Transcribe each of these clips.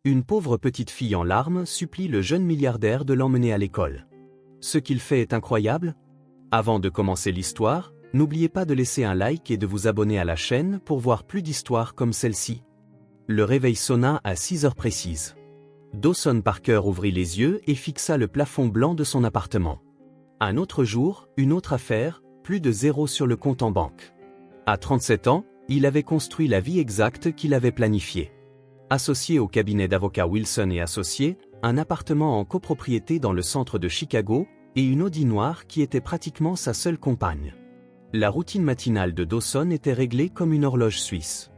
Une pauvre petite fille en larmes supplie le jeune milliardaire de l'emmener à l'école. Ce qu'il fait est incroyable. Avant de commencer l'histoire, n'oubliez pas de laisser un like et de vous abonner à la chaîne pour voir plus d'histoires comme celle-ci. Le réveil sonna à 6 heures précises. Dawson Parker ouvrit les yeux et fixa le plafond blanc de son appartement. Un autre jour, une autre affaire, plus de 0 sur le compte en banque. À 37 ans, il avait construit la vie exacte qu'il avait planifiée. Associé au cabinet d'avocats Wilson et Associés, un appartement en copropriété dans le centre de Chicago, et une Audi noire qui était pratiquement sa seule compagne. La routine matinale de Dawson était réglée comme une horloge suisse.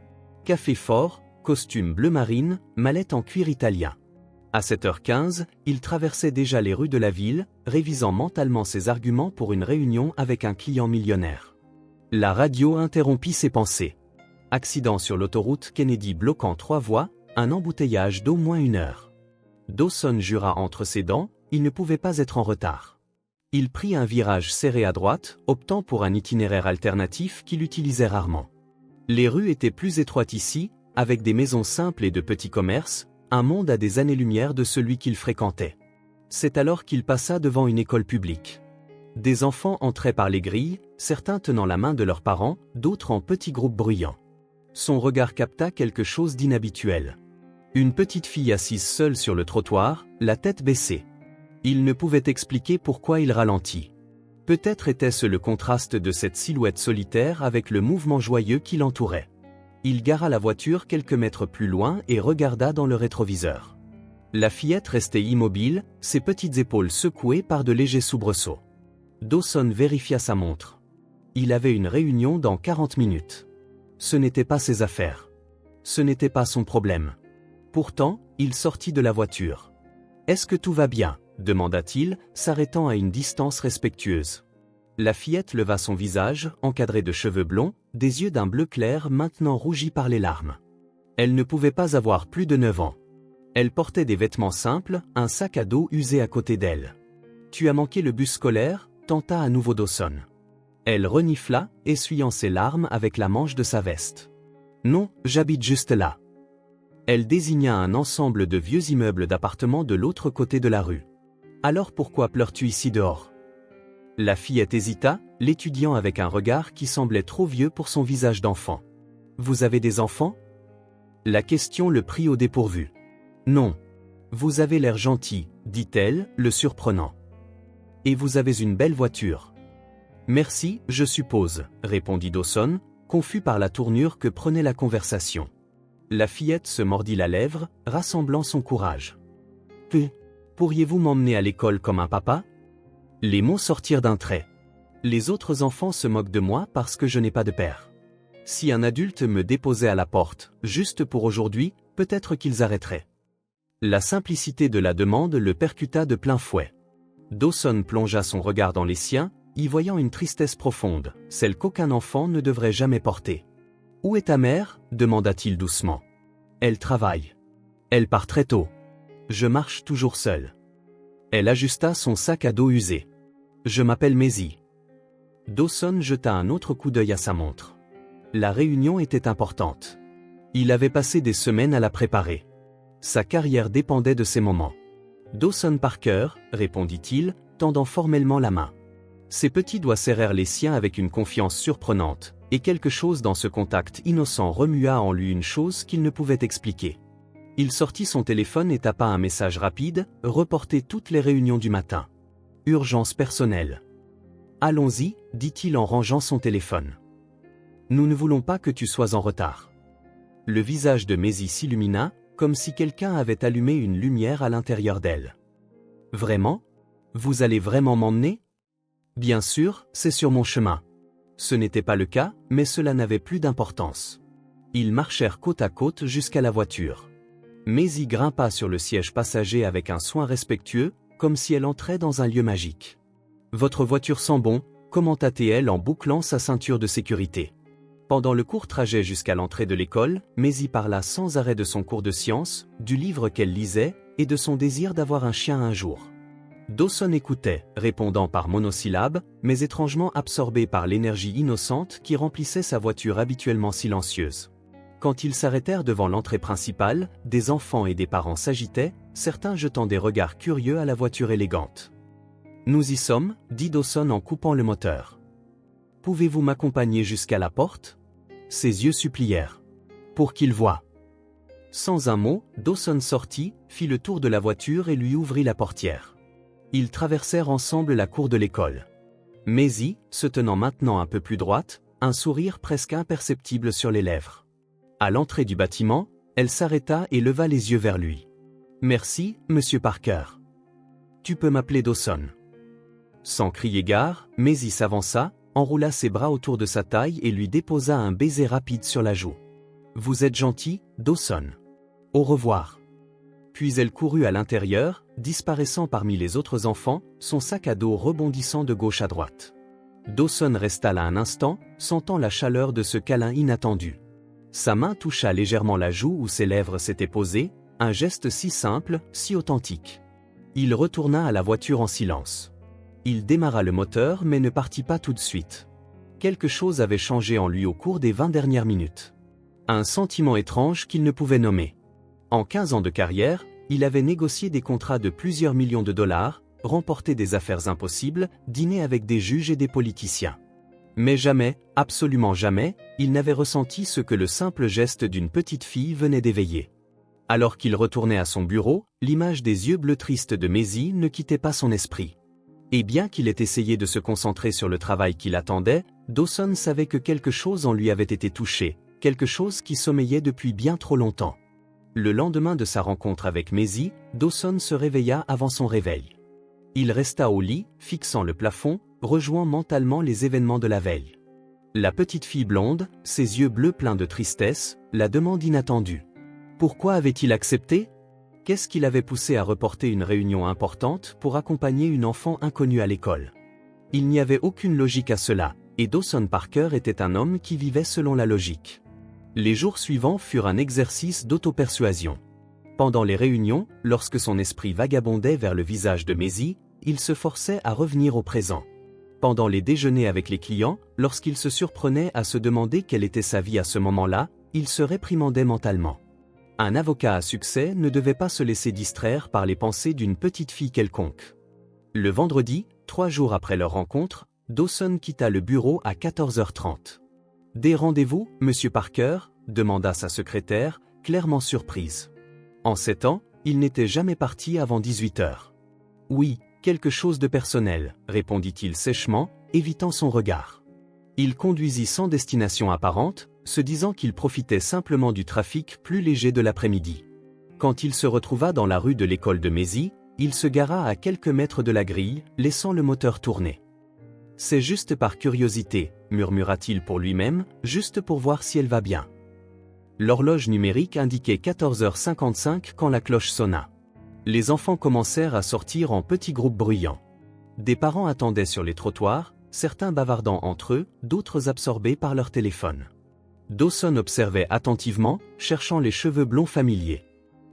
Café fort, costume bleu marine, mallette en cuir italien. À 7h15, il traversait déjà les rues de la ville, révisant mentalement ses arguments pour une réunion avec un client millionnaire. La radio interrompit ses pensées. Accident sur l'autoroute Kennedy bloquant 3 voies, un embouteillage d'au moins 1 heure. Dawson jura entre ses dents, il ne pouvait pas être en retard. Il prit un virage serré à droite, optant pour un itinéraire alternatif qu'il utilisait rarement. Les rues étaient plus étroites ici, avec des maisons simples et de petits commerces, un monde à des années-lumière de celui qu'il fréquentait. C'est alors qu'il passa devant une école publique. Des enfants entraient par les grilles, certains tenant la main de leurs parents, d'autres en petits groupes bruyants. Son regard capta quelque chose d'inhabituel. Une petite fille assise seule sur le trottoir, la tête baissée. Il ne pouvait expliquer pourquoi il ralentit. Peut-être était-ce le contraste de cette silhouette solitaire avec le mouvement joyeux qui l'entourait. Il gara la voiture quelques mètres plus loin et regarda dans le rétroviseur. La fillette restait immobile, ses petites épaules secouées par de légers soubresauts. Dawson vérifia sa montre. Il avait une réunion dans 40 minutes. Ce n'était pas ses affaires. Ce n'était pas son problème. Pourtant, il sortit de la voiture. « Est-ce que tout va bien ?» demanda-t-il, s'arrêtant à une distance respectueuse. La fillette leva son visage, encadré de cheveux blonds, des yeux d'un bleu clair maintenant rougis par les larmes. Elle ne pouvait pas avoir plus de 9 ans. Elle portait des vêtements simples, un sac à dos usé à côté d'elle. « Tu as manqué le bus scolaire ?» tenta à nouveau Dawson. Elle renifla, essuyant ses larmes avec la manche de sa veste. « Non, j'habite juste là. » Elle désigna un ensemble de vieux immeubles d'appartements de l'autre côté de la rue. « Alors pourquoi pleures-tu ici dehors ?» La fillette hésita, l'étudiant avec un regard qui semblait trop vieux pour son visage d'enfant. « Vous avez des enfants ?» La question le prit au dépourvu. « Non. Vous avez l'air gentil, dit-elle, le surprenant. Et vous avez une belle voiture. »« Merci, je suppose, » répondit Dawson, confus par la tournure que prenait la conversation. La fillette se mordit la lèvre, rassemblant son courage. « Pourriez-vous m'emmener à l'école comme un papa ?» Les mots sortirent d'un trait. « Les autres enfants se moquent de moi parce que je n'ai pas de père. Si un adulte me déposait à la porte, juste pour aujourd'hui, peut-être qu'ils arrêteraient. » La simplicité de la demande le percuta de plein fouet. Dawson plongea son regard dans les siens, y voyant une tristesse profonde, celle qu'aucun enfant ne devrait jamais porter. « Où est ta mère ?» demanda-t-il doucement. « Elle travaille. Elle part très tôt. Je marche toujours seul. » Elle ajusta son sac à dos usé. « Je m'appelle Maisie. » Dawson jeta un autre coup d'œil à sa montre. La réunion était importante. Il avait passé des semaines à la préparer. Sa carrière dépendait de ces moments. « Dawson Parker » répondit-il, tendant formellement la main. Ses petits doigts serrèrent les siens avec une confiance surprenante, et quelque chose dans ce contact innocent remua en lui une chose qu'il ne pouvait expliquer. Il sortit son téléphone et tapa un message rapide, reporter toutes les réunions du matin. Urgence personnelle. Allons-y, dit-il en rangeant son téléphone. Nous ne voulons pas que tu sois en retard. Le visage de Maisie s'illumina, comme si quelqu'un avait allumé une lumière à l'intérieur d'elle. Vraiment ? Vous allez vraiment m'emmener ? Bien sûr, c'est sur mon chemin. Ce n'était pas le cas, mais cela n'avait plus d'importance. Ils marchèrent côte à côte jusqu'à la voiture. Maisie grimpa sur le siège passager avec un soin respectueux, comme si elle entrait dans un lieu magique. « Votre voiture sent bon », commenta-t-elle en bouclant sa ceinture de sécurité. Pendant le court trajet jusqu'à l'entrée de l'école, Maisie parla sans arrêt de son cours de sciences, du livre qu'elle lisait, et de son désir d'avoir un chien un jour. Dawson écoutait, répondant par monosyllabes, mais étrangement absorbé par l'énergie innocente qui remplissait sa voiture habituellement silencieuse. Quand ils s'arrêtèrent devant l'entrée principale, des enfants et des parents s'agitaient, certains jetant des regards curieux à la voiture élégante. « Nous y sommes, dit Dawson en coupant le moteur. « Pouvez-vous m'accompagner jusqu'à la porte ?» Ses yeux supplièrent. Pour qu'il voie. Sans un mot, Dawson sortit, fit le tour de la voiture et lui ouvrit la portière. Ils traversèrent ensemble la cour de l'école. Maisie, se tenant maintenant un peu plus droite, un sourire presque imperceptible sur les lèvres. À l'entrée du bâtiment, elle s'arrêta et leva les yeux vers lui. « Merci, Monsieur Parker. Tu peux m'appeler Dawson. » Sans crier gare, Maisie s'avança, enroula ses bras autour de sa taille et lui déposa un baiser rapide sur la joue. « Vous êtes gentil, Dawson. Au revoir. » Puis elle courut à l'intérieur, disparaissant parmi les autres enfants, son sac à dos rebondissant de gauche à droite. Dawson resta là un instant, sentant la chaleur de ce câlin inattendu. Sa main toucha légèrement la joue où ses lèvres s'étaient posées, un geste si simple, si authentique. Il retourna à la voiture en silence. Il démarra le moteur mais ne partit pas tout de suite. Quelque chose avait changé en lui au cours des 20 dernières minutes. Un sentiment étrange qu'il ne pouvait nommer. En 15 ans de carrière, il avait négocié des contrats de plusieurs millions de dollars, remporté des affaires impossibles, dîné avec des juges et des politiciens. Mais jamais, absolument jamais, il n'avait ressenti ce que le simple geste d'une petite fille venait d'éveiller. Alors qu'il retournait à son bureau, l'image des yeux bleus tristes de Maisie ne quittait pas son esprit. Et bien qu'il ait essayé de se concentrer sur le travail qui l'attendait, Dawson savait que quelque chose en lui avait été touché, quelque chose qui sommeillait depuis bien trop longtemps. Le lendemain de sa rencontre avec Maisie, Dawson se réveilla avant son réveil. Il resta au lit, fixant le plafond, rejoint mentalement les événements de la veille. La petite fille blonde, ses yeux bleus pleins de tristesse, la demande inattendue. Pourquoi avait-il accepté ? Qu'est-ce qui l'avait poussé à reporter une réunion importante pour accompagner une enfant inconnue à l'école ? Il n'y avait aucune logique à cela, et Dawson Parker était un homme qui vivait selon la logique. Les jours suivants furent un exercice d'auto-persuasion. Pendant les réunions, lorsque son esprit vagabondait vers le visage de Maisie, il se forçait à revenir au présent. Pendant les déjeuners avec les clients, lorsqu'il se surprenait à se demander quelle était sa vie à ce moment-là, il se réprimandait mentalement. Un avocat à succès ne devait pas se laisser distraire par les pensées d'une petite fille quelconque. Le vendredi, 3 jours après leur rencontre, Dawson quitta le bureau à 14h30. « Des rendez-vous, Monsieur Parker ?» demanda sa secrétaire, clairement surprise. En 7 ans, il n'était jamais parti avant 18h. « Oui, quelque chose de personnel, » répondit-il sèchement, évitant son regard. Il conduisit sans destination apparente, se disant qu'il profitait simplement du trafic plus léger de l'après-midi. Quand il se retrouva dans la rue de l'école de Maisie, il se gara à quelques mètres de la grille, laissant le moteur tourner. « C'est juste par curiosité, » murmura-t-il pour lui-même, juste pour voir si elle va bien. L'horloge numérique indiquait 14h55 quand la cloche sonna. Les enfants commencèrent à sortir en petits groupes bruyants. Des parents attendaient sur les trottoirs, certains bavardant entre eux, d'autres absorbés par leur téléphone. Dawson observait attentivement, cherchant les cheveux blonds familiers.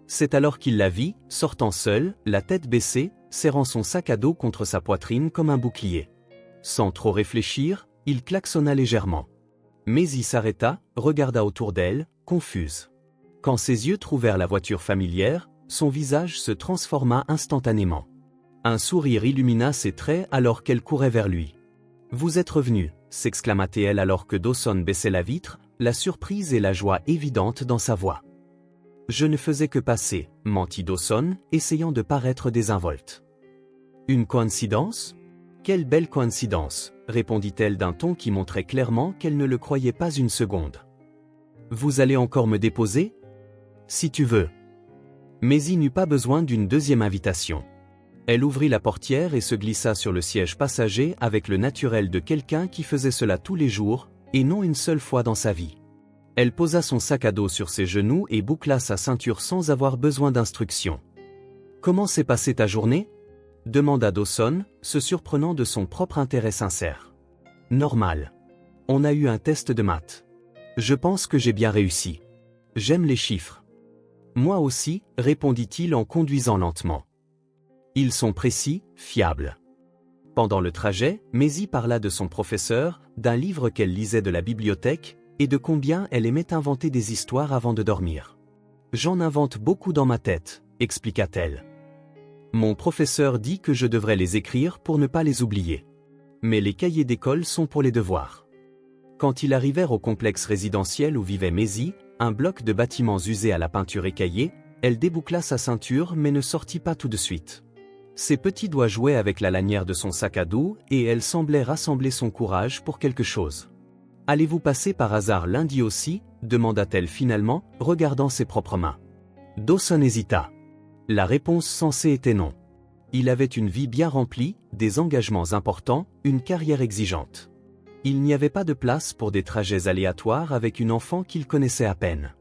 C'est alors qu'il la vit, sortant seule, la tête baissée, serrant son sac à dos contre sa poitrine comme un bouclier. Sans trop réfléchir, il klaxonna légèrement. Maisie s'arrêta, regarda autour d'elle, confuse. Quand ses yeux trouvèrent la voiture familière, son visage se transforma instantanément. Un sourire illumina ses traits alors qu'elle courait vers lui. « Vous êtes revenu » s'exclama-t-elle alors que Dawson baissait la vitre, la surprise et la joie évidentes dans sa voix. « Je ne faisais que passer » mentit Dawson, essayant de paraître désinvolte. « Une coïncidence ? Quelle belle coïncidence » répondit-elle d'un ton qui montrait clairement qu'elle ne le croyait pas une seconde. « Vous allez encore me déposer ? Si tu veux. » Maisie n'eut pas besoin d'une deuxième invitation. Elle ouvrit la portière et se glissa sur le siège passager avec le naturel de quelqu'un qui faisait cela tous les jours, et non une seule fois dans sa vie. Elle posa son sac à dos sur ses genoux et boucla sa ceinture sans avoir besoin d'instructions. « Comment s'est passée ta journée ?» demanda Dawson, se surprenant de son propre intérêt sincère. « Normal. On a eu un test de maths. Je pense que j'ai bien réussi. J'aime les chiffres. » Moi aussi, répondit-il en conduisant lentement. Ils sont précis, fiables. Pendant le trajet, Maisie parla de son professeur, d'un livre qu'elle lisait de la bibliothèque, et de combien elle aimait inventer des histoires avant de dormir. J'en invente beaucoup dans ma tête, expliqua-t-elle. Mon professeur dit que je devrais les écrire pour ne pas les oublier. Mais les cahiers d'école sont pour les devoirs. Quand ils arrivèrent au complexe résidentiel où vivait Maisie, un bloc de bâtiments usés à la peinture écaillée, elle déboucla sa ceinture mais ne sortit pas tout de suite. Ses petits doigts jouaient avec la lanière de son sac à dos et elle semblait rassembler son courage pour quelque chose. « Allez-vous passer par hasard lundi aussi ?» demanda-t-elle finalement, regardant ses propres mains. Dawson hésita. La réponse sensée était non. Il avait une vie bien remplie, des engagements importants, une carrière exigeante. Il n'y avait pas de place pour des trajets aléatoires avec une enfant qu'il connaissait à peine.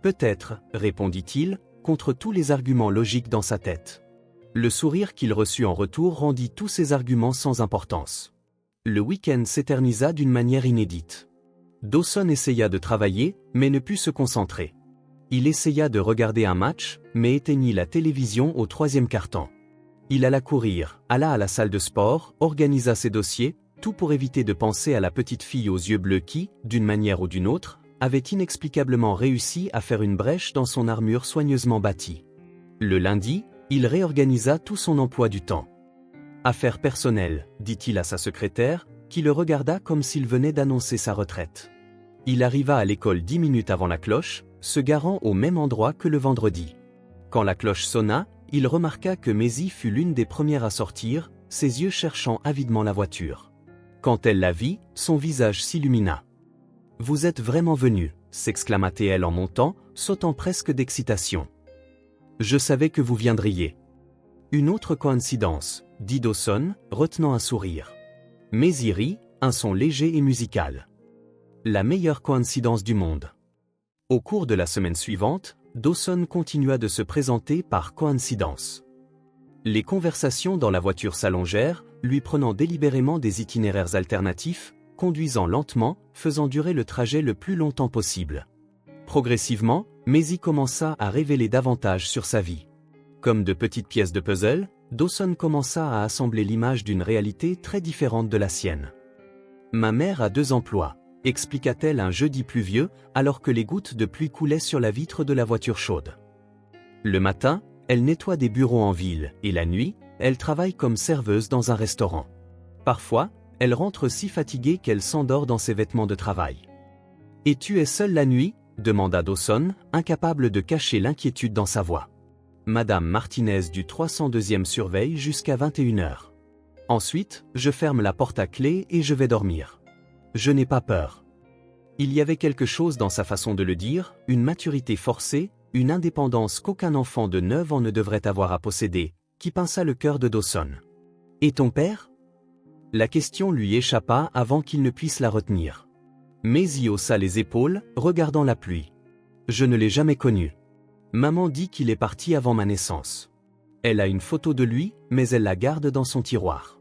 Peut-être, répondit-il, contre tous les arguments logiques dans sa tête. Le sourire qu'il reçut en retour rendit tous ces arguments sans importance. Le week-end s'éternisa d'une manière inédite. Dawson essaya de travailler, mais ne put se concentrer. Il essaya de regarder un match, mais éteignit la télévision au 3e quart-temps. Il alla courir, alla à la salle de sport, organisa ses dossiers, tout pour éviter de penser à la petite fille aux yeux bleus qui, d'une manière ou d'une autre, avait inexplicablement réussi à faire une brèche dans son armure soigneusement bâtie. Le lundi, il réorganisa tout son emploi du temps. « Affaires personnelles », dit-il à sa secrétaire, qui le regarda comme s'il venait d'annoncer sa retraite. Il arriva à l'école 10 minutes avant la cloche, se garant au même endroit que le vendredi. Quand la cloche sonna, il remarqua que Maisie fut l'une des premières à sortir, ses yeux cherchant avidement la voiture. Quand elle la vit, son visage s'illumina. « Vous êtes vraiment venu » s'exclama-t-elle en montant, sautant presque d'excitation. « Je savais que vous viendriez. » Une autre coïncidence, dit Dawson, retenant un sourire. Maisie rit, un son léger et musical. La meilleure coïncidence du monde. Au cours de la semaine suivante, Dawson continua de se présenter par coïncidence. Les conversations dans la voiture s'allongèrent, lui prenant délibérément des itinéraires alternatifs, conduisant lentement, faisant durer le trajet le plus longtemps possible. Progressivement, Maisie commença à révéler davantage sur sa vie. Comme de petites pièces de puzzle, Dawson commença à assembler l'image d'une réalité très différente de la sienne. « Ma mère a 2 emplois », expliqua-t-elle un jeudi pluvieux, alors que les gouttes de pluie coulaient sur la vitre de la voiture chaude. Le matin, elle nettoie des bureaux en ville, et la nuit, elle travaille comme serveuse dans un restaurant. Parfois, elle rentre si fatiguée qu'elle s'endort dans ses vêtements de travail. « Et tu es seule la nuit ?» demanda Dawson, incapable de cacher l'inquiétude dans sa voix. Madame Martinez du 302e surveille jusqu'à 21h. Ensuite, je ferme la porte à clé et je vais dormir. Je n'ai pas peur. Il y avait quelque chose dans sa façon de le dire, une maturité forcée, une indépendance qu'aucun enfant de 9 ans ne devrait avoir à posséder, qui pinça le cœur de Dawson. « Et ton père ?» La question lui échappa avant qu'il ne puisse la retenir. Maisie haussa les épaules, regardant la pluie. « Je ne l'ai jamais connu. Maman dit qu'il est parti avant ma naissance. Elle a une photo de lui, mais elle la garde dans son tiroir.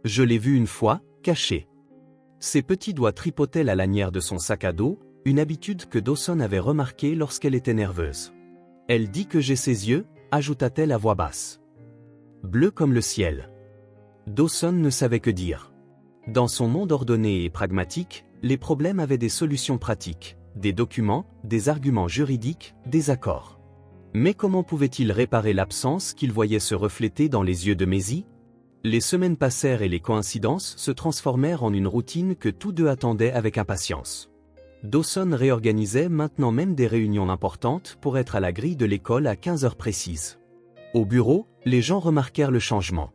Je l'ai vu une fois, caché. » Ses petits doigts tripotaient la lanière de son sac à dos, une habitude que Dawson avait remarquée lorsqu'elle était nerveuse. « Elle dit que j'ai ses yeux », ajouta-t-elle à voix basse. « Bleu comme le ciel. » Dawson ne savait que dire. Dans son monde ordonné et pragmatique, les problèmes avaient des solutions pratiques, des documents, des arguments juridiques, des accords. Mais comment pouvait-il réparer l'absence qu'il voyait se refléter dans les yeux de Maisie ? Les semaines passèrent et les coïncidences se transformèrent en une routine que tous deux attendaient avec impatience. Dawson réorganisait maintenant même des réunions importantes pour être à la grille de l'école à 15 heures précises. Au bureau, les gens remarquèrent le changement.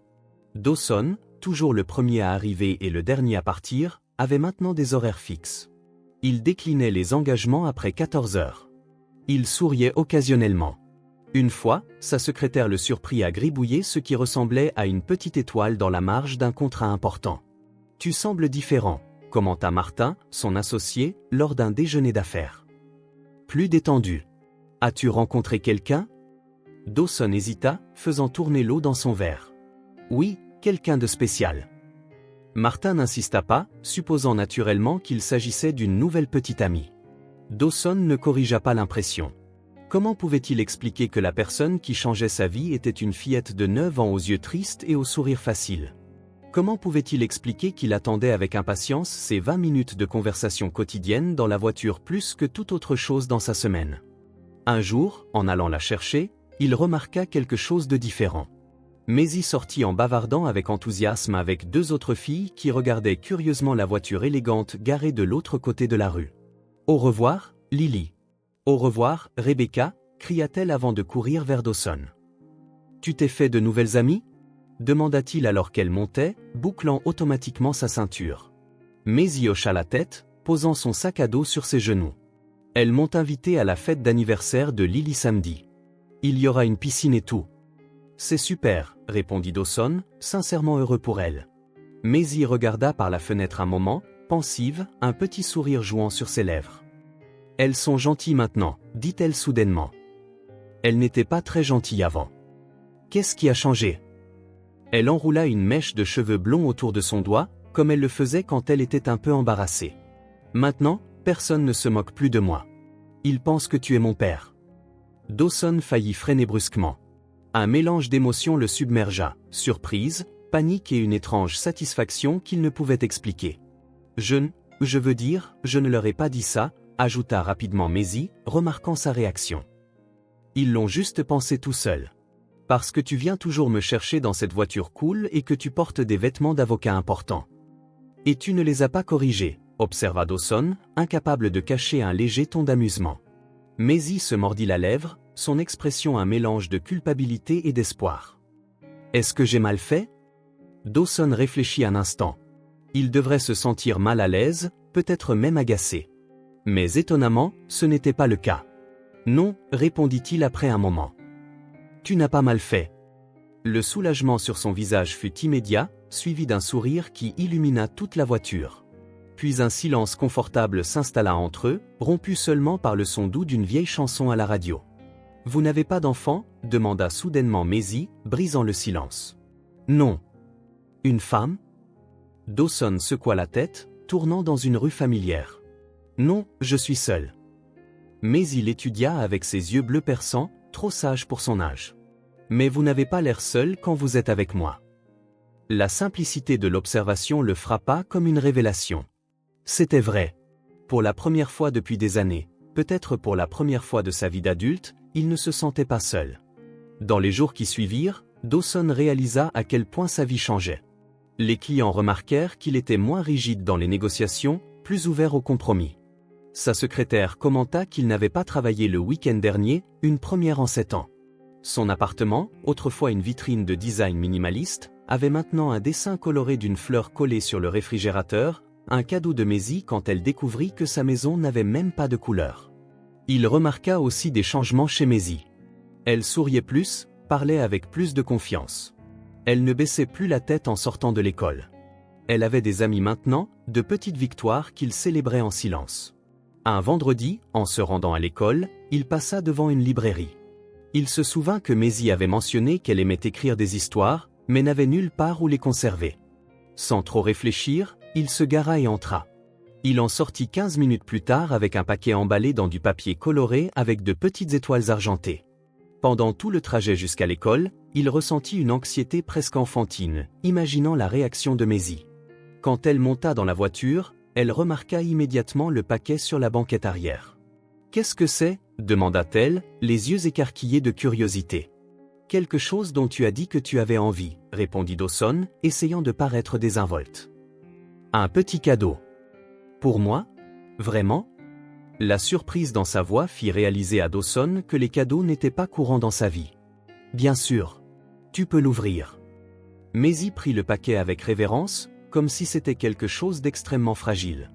Dawson, toujours le premier à arriver et le dernier à partir, avait maintenant des horaires fixes. Il déclinait les engagements après 14 heures. Il souriait occasionnellement. Une fois, sa secrétaire le surprit à gribouiller ce qui ressemblait à une petite étoile dans la marge d'un contrat important. « Tu sembles différent », commenta Martin, son associé, lors d'un déjeuner d'affaires. Plus détendu. « As-tu rencontré quelqu'un ?» Dawson hésita, faisant tourner l'eau dans son verre. « Oui, quelqu'un de spécial. » Martin n'insista pas, supposant naturellement qu'il s'agissait d'une nouvelle petite amie. Dawson ne corrigea pas l'impression. Comment pouvait-il expliquer que la personne qui changeait sa vie était une fillette de 9 ans aux yeux tristes et au sourire facile ? Comment pouvait-il expliquer qu'il attendait avec impatience ces 20 minutes de conversation quotidienne dans la voiture plus que toute autre chose dans sa semaine? Un jour, en allant la chercher, il remarqua quelque chose de différent. Maisie sortit en bavardant avec enthousiasme avec 2 autres filles qui regardaient curieusement la voiture élégante garée de l'autre côté de la rue. « Au revoir, Lily. »« Au revoir, Rebecca » cria-t-elle avant de courir vers Dawson. « Tu t'es fait de nouvelles amies ?» demanda-t-il alors qu'elle montait, bouclant automatiquement sa ceinture. Maisie hocha la tête, posant son sac à dos sur ses genoux. Elles m'ont invité à la fête d'anniversaire de Lily samedi. Il y aura une piscine et tout. C'est super, répondit Dawson, sincèrement heureux pour elle. Maisie regarda par la fenêtre un moment, pensive, un petit sourire jouant sur ses lèvres. Elles sont gentilles maintenant, dit-elle soudainement. Elles n'étaient pas très gentilles avant. Qu'est-ce qui a changé? Elle enroula une mèche de cheveux blonds autour de son doigt, comme elle le faisait quand elle était un peu embarrassée. Maintenant, personne ne se moque plus de moi. Ils pensent que tu es mon père. Dawson faillit freiner brusquement. Un mélange d'émotions le submergea, surprise, panique et une étrange satisfaction qu'il ne pouvait expliquer. Je veux dire, je ne leur ai pas dit ça, ajouta rapidement Maisie, remarquant sa réaction. Ils l'ont juste pensé tout seul. Parce que tu viens toujours me chercher dans cette voiture cool et que tu portes des vêtements d'avocat importants. Et tu ne les as pas corrigés, observa Dawson, incapable de cacher un léger ton d'amusement. Maisie se mordit la lèvre, son expression un mélange de culpabilité et d'espoir. Est-ce que j'ai mal fait? Dawson réfléchit un instant. Il devrait se sentir mal à l'aise, peut-être même agacé. Mais étonnamment, ce n'était pas le cas. Non, répondit-il après un moment. Tu n'as pas mal fait. Le soulagement sur son visage fut immédiat, suivi d'un sourire qui illumina toute la voiture. Puis un silence confortable s'installa entre eux, rompu seulement par le son doux d'une vieille chanson à la radio. « Vous n'avez pas d'enfant » demanda soudainement Maisie, brisant le silence. « Non. »« Une femme ?» Dawson secoua la tête, tournant dans une rue familière. « Non, je suis seul. » Maisie l'étudia avec ses yeux bleus perçants, trop sage pour son âge. « Mais vous n'avez pas l'air seul quand vous êtes avec moi. » La simplicité de l'observation le frappa comme une révélation. C'était vrai. Pour la première fois depuis des années, peut-être pour la première fois de sa vie d'adulte, il ne se sentait pas seul. Dans les jours qui suivirent, Dawson réalisa à quel point sa vie changeait. Les clients remarquèrent qu'il était moins rigide dans les négociations, plus ouvert aux compromis. Sa secrétaire commenta qu'il n'avait pas travaillé le week-end dernier, une première en 7 ans. Son appartement, autrefois une vitrine de design minimaliste, avait maintenant un dessin coloré d'une fleur collée sur le réfrigérateur, un cadeau de Maisie quand elle découvrit que sa maison n'avait même pas de couleur. Il remarqua aussi des changements chez Maisie. Elle souriait plus, parlait avec plus de confiance. Elle ne baissait plus la tête en sortant de l'école. Elle avait des amis maintenant, de petites victoires qu'il célébrait en silence. Un vendredi, en se rendant à l'école, il passa devant une librairie. Il se souvint que Maisie avait mentionné qu'elle aimait écrire des histoires, mais n'avait nulle part où les conserver. Sans trop réfléchir, il se gara et entra. Il en sortit 15 minutes plus tard avec un paquet emballé dans du papier coloré avec de petites étoiles argentées. Pendant tout le trajet jusqu'à l'école, il ressentit une anxiété presque enfantine, imaginant la réaction de Maisie. Quand elle monta dans la voiture, elle remarqua immédiatement le paquet sur la banquette arrière. « Qu'est-ce que c'est » demanda-t-elle, les yeux écarquillés de curiosité. « Quelque chose dont tu as dit que tu avais envie » répondit Dawson, essayant de paraître désinvolte. « Un petit cadeau. »« Pour moi ? Vraiment ?» La surprise dans sa voix fit réaliser à Dawson que les cadeaux n'étaient pas courants dans sa vie. « Bien sûr. Tu peux l'ouvrir. » Maisie prit le paquet avec révérence, comme si c'était quelque chose d'extrêmement fragile.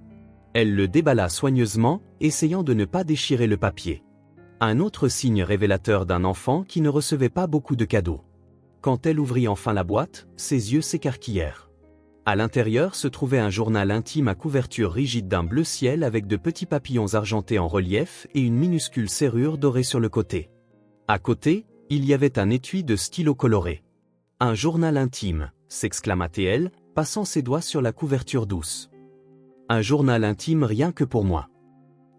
Elle le déballa soigneusement, essayant de ne pas déchirer le papier. Un autre signe révélateur d'un enfant qui ne recevait pas beaucoup de cadeaux. Quand elle ouvrit enfin la boîte, ses yeux s'écarquillèrent. À l'intérieur se trouvait un journal intime à couverture rigide d'un bleu ciel avec de petits papillons argentés en relief et une minuscule serrure dorée sur le côté. À côté, il y avait un étui de stylo coloré. « Un journal intime » s'exclama-t-elle, passant ses doigts sur la couverture douce. « Un journal intime rien que pour moi.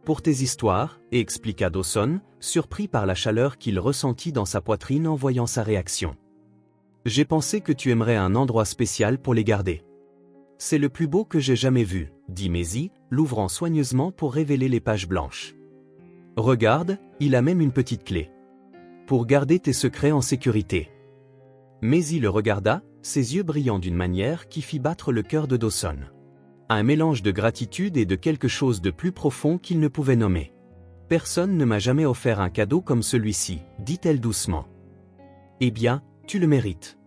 Pour tes histoires, » expliqua Dawson, surpris par la chaleur qu'il ressentit dans sa poitrine en voyant sa réaction. J'ai pensé que tu aimerais un endroit spécial pour les garder. C'est le plus beau que j'ai jamais vu, dit Maisie, l'ouvrant soigneusement pour révéler les pages blanches. Regarde, il a même une petite clé. Pour garder tes secrets en sécurité. Maisie le regarda, ses yeux brillant d'une manière qui fit battre le cœur de Dawson. Un mélange de gratitude et de quelque chose de plus profond qu'il ne pouvait nommer. Personne ne m'a jamais offert un cadeau comme celui-ci, dit-elle doucement. Eh bien, tu le mérites.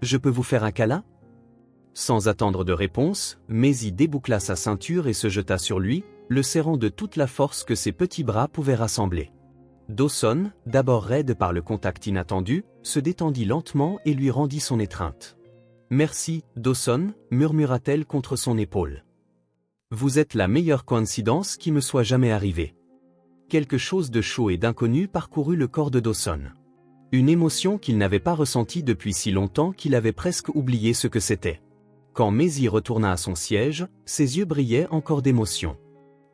Je peux vous faire un câlin ? Sans attendre de réponse, Maisie déboucla sa ceinture et se jeta sur lui, le serrant de toute la force que ses petits bras pouvaient rassembler. Dawson, d'abord raide par le contact inattendu, se détendit lentement et lui rendit son étreinte. « Merci, Dawson, murmura-t-elle contre son épaule. Vous êtes la meilleure coïncidence qui me soit jamais arrivée. Quelque chose de chaud et d'inconnu parcourut le corps de Dawson. Une émotion qu'il n'avait pas ressentie depuis si longtemps qu'il avait presque oublié ce que c'était. Quand Maisie retourna à son siège, ses yeux brillaient encore d'émotion.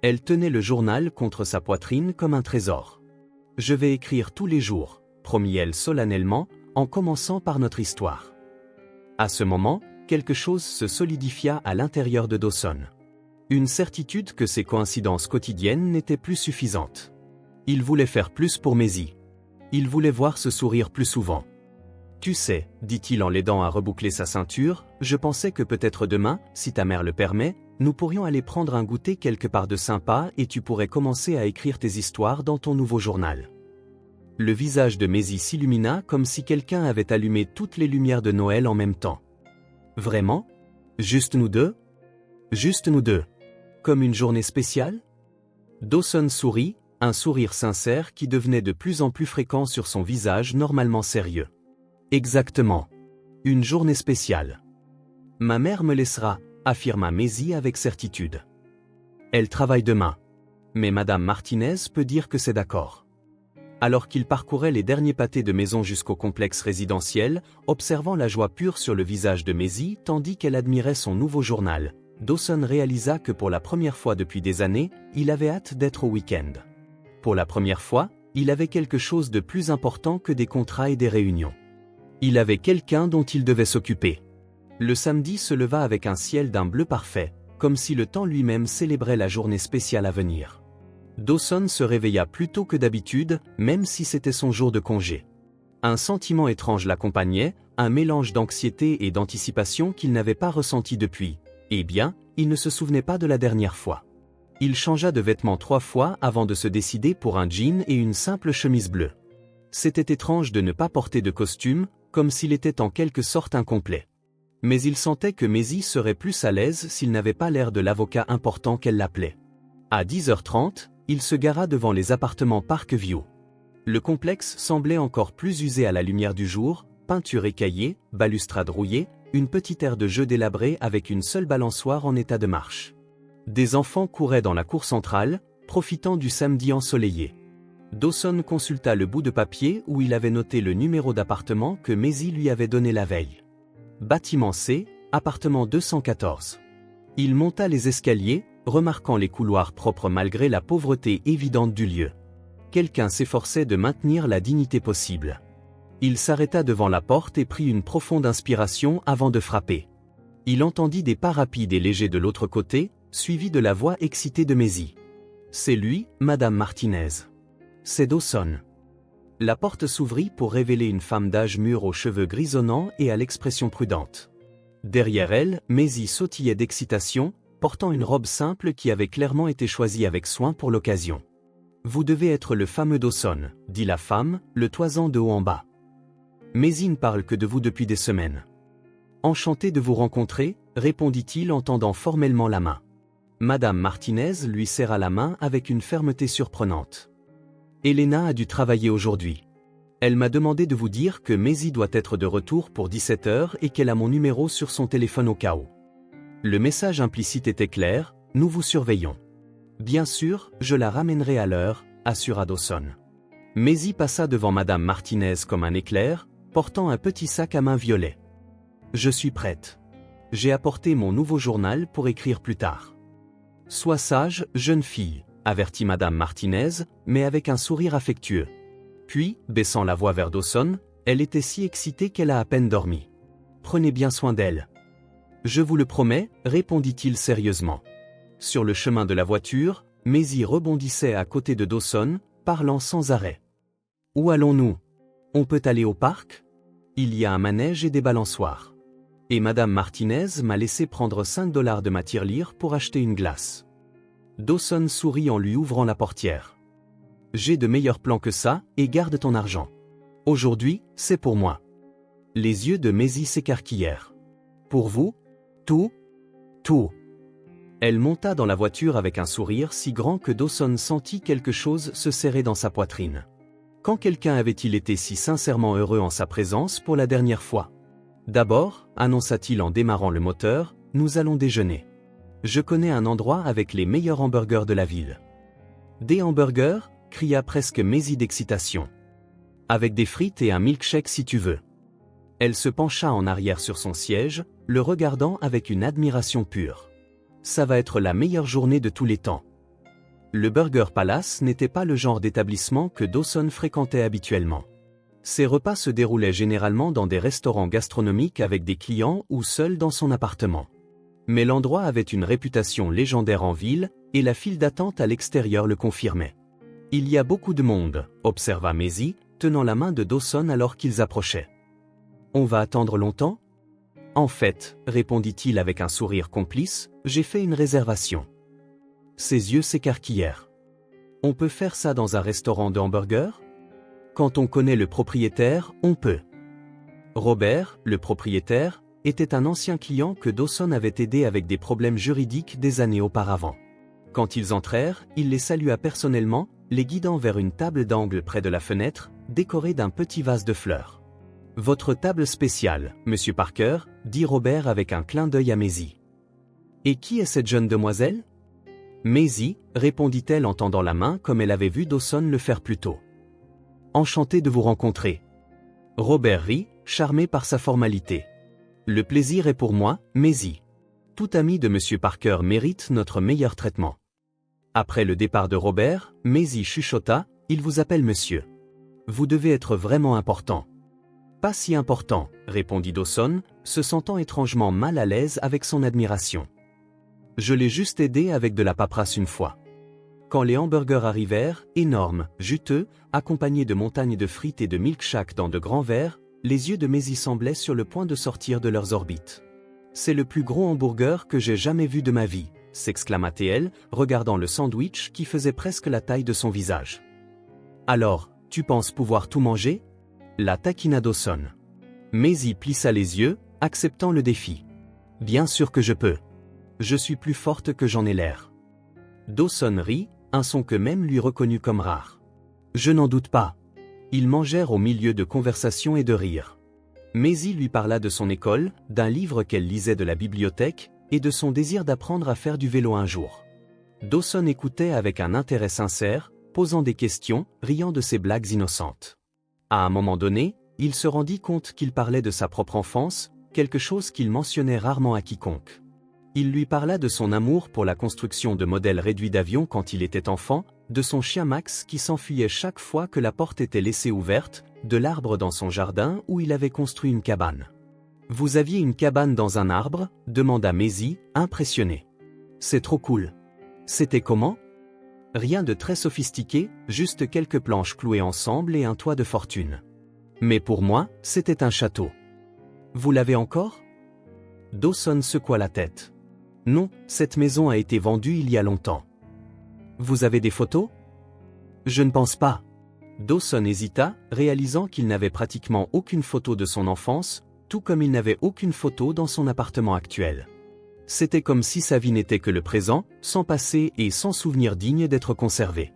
Elle tenait le journal contre sa poitrine comme un trésor. « Je vais écrire tous les jours, » promit-elle solennellement, en commençant par notre histoire. À ce moment, quelque chose se solidifia à l'intérieur de Dawson. Une certitude que ces coïncidences quotidiennes n'étaient plus suffisantes. Il voulait faire plus pour Maisie. Il voulait voir ce sourire plus souvent. « Tu sais, » dit-il en l'aidant à reboucler sa ceinture, « je pensais que peut-être demain, si ta mère le permet, nous pourrions aller prendre un goûter quelque part de sympa et tu pourrais commencer à écrire tes histoires dans ton nouveau journal. » Le visage de Maisie s'illumina comme si quelqu'un avait allumé toutes les lumières de Noël en même temps. « Vraiment ? Juste nous deux ? Juste nous deux ? Comme une journée spéciale ?» Dawson sourit, un sourire sincère qui devenait de plus en plus fréquent sur son visage normalement sérieux. « Exactement. Une journée spéciale. Ma mère me laissera, » affirma Maisie avec certitude. « Elle travaille demain. Mais Madame Martinez peut dire que c'est d'accord. » Alors qu'il parcourait les derniers pâtés de maison jusqu'au complexe résidentiel, observant la joie pure sur le visage de Maisie tandis qu'elle admirait son nouveau journal, Dawson réalisa que pour la première fois depuis des années, il avait hâte d'être au week-end. Pour la première fois, il avait quelque chose de plus important que des contrats et des réunions. Il avait quelqu'un dont il devait s'occuper. Le samedi se leva avec un ciel d'un bleu parfait, comme si le temps lui-même célébrait la journée spéciale à venir. Dawson se réveilla plus tôt que d'habitude, même si c'était son jour de congé. Un sentiment étrange l'accompagnait, un mélange d'anxiété et d'anticipation qu'il n'avait pas ressenti depuis. Eh bien, il ne se souvenait pas de la dernière fois. Il changea de vêtements 3 fois avant de se décider pour un jean et une simple chemise bleue. C'était étrange de ne pas porter de costume, comme s'il était en quelque sorte incomplet. Mais il sentait que Maisie serait plus à l'aise s'il n'avait pas l'air de l'avocat important qu'elle l'appelait. À 10h30, il se gara devant les appartements Parkview. Le complexe semblait encore plus usé à la lumière du jour, peinture écaillée, balustrade rouillée, une petite aire de jeu délabrée avec une seule balançoire en état de marche. Des enfants couraient dans la cour centrale, profitant du samedi ensoleillé. Dawson consulta le bout de papier où il avait noté le numéro d'appartement que Maisie lui avait donné la veille. Bâtiment C, appartement 214. Il monta les escaliers, remarquant les couloirs propres malgré la pauvreté évidente du lieu. Quelqu'un s'efforçait de maintenir la dignité possible. Il s'arrêta devant la porte et prit une profonde inspiration avant de frapper. Il entendit des pas rapides et légers de l'autre côté, suivis de la voix excitée de Maisie. « C'est lui, Madame Martinez. C'est Dawson. » La porte s'ouvrit pour révéler une femme d'âge mûr aux cheveux grisonnants et à l'expression prudente. Derrière elle, Maisie sautillait d'excitation, portant une robe simple qui avait clairement été choisie avec soin pour l'occasion. « Vous devez être le fameux Dawson, » dit la femme, le toisant de haut en bas. « Maisie ne parle que de vous depuis des semaines. »« Enchanté de vous rencontrer, » répondit-il en tendant formellement la main. Madame Martinez lui serra la main avec une fermeté surprenante. « Elena a dû travailler aujourd'hui. Elle m'a demandé de vous dire que Maisie doit être de retour pour 17h et qu'elle a mon numéro sur son téléphone au cas où. » Le message implicite était clair, « Nous vous surveillons. » « Bien sûr, je la ramènerai à l'heure, » assura Dawson. Maisie passa devant Madame Martinez comme un éclair, portant un petit sac à main violet. « Je suis prête. J'ai apporté mon nouveau journal pour écrire plus tard. »« Sois sage, jeune fille, » avertit Madame Martinez, mais avec un sourire affectueux. Puis, baissant la voix vers Dawson, Elle était si excitée qu'elle a à peine dormi. Prenez bien soin d'elle. Je vous le promets, répondit-il sérieusement. Sur le chemin de la voiture, Maisie rebondissait à côté de Dawson, parlant sans arrêt. Où allons-nous? On peut aller au parc? Il y a un manège et des balançoires. Et Madame Martinez m'a laissé prendre 5 $ de ma tirelire pour acheter une glace. Dawson sourit en lui ouvrant la portière. J'ai de meilleurs plans que ça, et garde ton argent. Aujourd'hui, c'est pour moi. Les yeux de Maisie s'écarquillèrent. Pour vous? Tout? Tout. Elle monta dans la voiture avec un sourire si grand que Dawson sentit quelque chose se serrer dans sa poitrine. Quand quelqu'un avait-il été si sincèrement heureux en sa présence pour la dernière fois? D'abord, annonça-t-il en démarrant le moteur, nous allons déjeuner. Je connais un endroit avec les meilleurs hamburgers de la ville. Des hamburgers? Cria presque Maisie d'excitation. Avec des frites et un milkshake si tu veux. Elle se pencha en arrière sur son siège, le regardant avec une admiration pure. Ça va être la meilleure journée de tous les temps. Le Burger Palace n'était pas le genre d'établissement que Dawson fréquentait habituellement. Ses repas se déroulaient généralement dans des restaurants gastronomiques avec des clients ou seul dans son appartement. Mais l'endroit avait une réputation légendaire en ville, et la file d'attente à l'extérieur le confirmait. Il y a beaucoup de monde, observa Maisie, tenant la main de Dawson alors qu'ils approchaient. On va attendre longtemps? En fait, répondit-il avec un sourire complice, j'ai fait une réservation. Ses yeux s'écarquillèrent. On peut faire ça dans un restaurant de hamburgers? Quand on connaît le propriétaire, on peut. Robert, le propriétaire, était un ancien client que Dawson avait aidé avec des problèmes juridiques des années auparavant. Quand ils entrèrent, il les salua personnellement, les guidant vers une table d'angle près de la fenêtre, décorée d'un petit vase de fleurs. « Votre table spéciale, Monsieur Parker », dit Robert avec un clin d'œil à Maisie. « Et qui est cette jeune demoiselle ?» Maisie, répondit-elle en tendant la main comme elle avait vu Dawson le faire plus tôt. « Enchanté de vous rencontrer. » Robert rit, charmé par sa formalité. « Le plaisir est pour moi, Maisie. Tout ami de Monsieur Parker mérite notre meilleur traitement. » Après le départ de Robert, Maisie chuchota, « Il vous appelle monsieur. Vous devez être vraiment important. » Pas si important, répondit Dawson, se sentant étrangement mal à l'aise avec son admiration. Je l'ai juste aidé avec de la paperasse une fois. Quand les hamburgers arrivèrent, énormes, juteux, accompagnés de montagnes de frites et de milkshake dans de grands verres, les yeux de Maisie semblaient sur le point de sortir de leurs orbites. C'est le plus gros hamburger que j'ai jamais vu de ma vie, s'exclama-t-elle, regardant le sandwich qui faisait presque la taille de son visage. Alors, tu penses pouvoir tout manger? La taquina Dawson. Maisie plissa les yeux, acceptant le défi. Bien sûr que je peux. Je suis plus forte que j'en ai l'air. Dawson rit, un son que même lui reconnut comme rare. Je n'en doute pas. Ils mangèrent au milieu de conversations et de rires. Maisie lui parla de son école, d'un livre qu'elle lisait de la bibliothèque, et de son désir d'apprendre à faire du vélo un jour. Dawson écoutait avec un intérêt sincère, posant des questions, riant de ses blagues innocentes. À un moment donné, il se rendit compte qu'il parlait de sa propre enfance, quelque chose qu'il mentionnait rarement à quiconque. Il lui parla de son amour pour la construction de modèles réduits d'avions quand il était enfant, de son chien Max qui s'enfuyait chaque fois que la porte était laissée ouverte, de l'arbre dans son jardin où il avait construit une cabane. « Vous aviez une cabane dans un arbre ?» demanda Maisie, impressionnée. « C'est trop cool. C'était comment ? » Rien de très sophistiqué, juste quelques planches clouées ensemble et un toit de fortune. Mais pour moi, c'était un château. Vous l'avez encore ? Dawson secoua la tête. Non, cette maison a été vendue il y a longtemps. Vous avez des photos ? Je ne pense pas. Dawson hésita, réalisant qu'il n'avait pratiquement aucune photo de son enfance, tout comme il n'avait aucune photo dans son appartement actuel. C'était comme si sa vie n'était que le présent, sans passé et sans souvenir digne d'être conservé.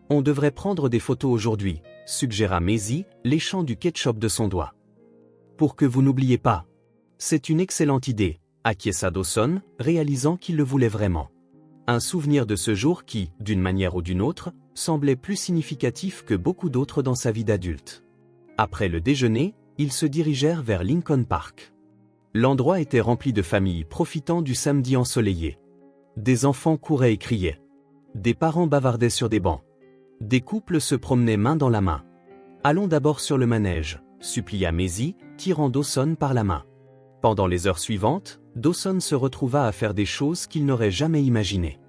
On devrait prendre des photos aujourd'hui, suggéra Maisie, léchant du ketchup de son doigt. Pour que vous n'oubliez pas. C'est une excellente idée, acquiesça Dawson, réalisant qu'il le voulait vraiment. Un souvenir de ce jour qui, d'une manière ou d'une autre, semblait plus significatif que beaucoup d'autres dans sa vie d'adulte. Après le déjeuner, ils se dirigèrent vers Lincoln Park. L'endroit était rempli de familles profitant du samedi ensoleillé. Des enfants couraient et criaient. Des parents bavardaient sur des bancs. Des couples se promenaient main dans la main. Allons d'abord sur le manège, supplia Maisie, tirant Dawson par la main. Pendant les heures suivantes, Dawson se retrouva à faire des choses qu'il n'aurait jamais imaginées.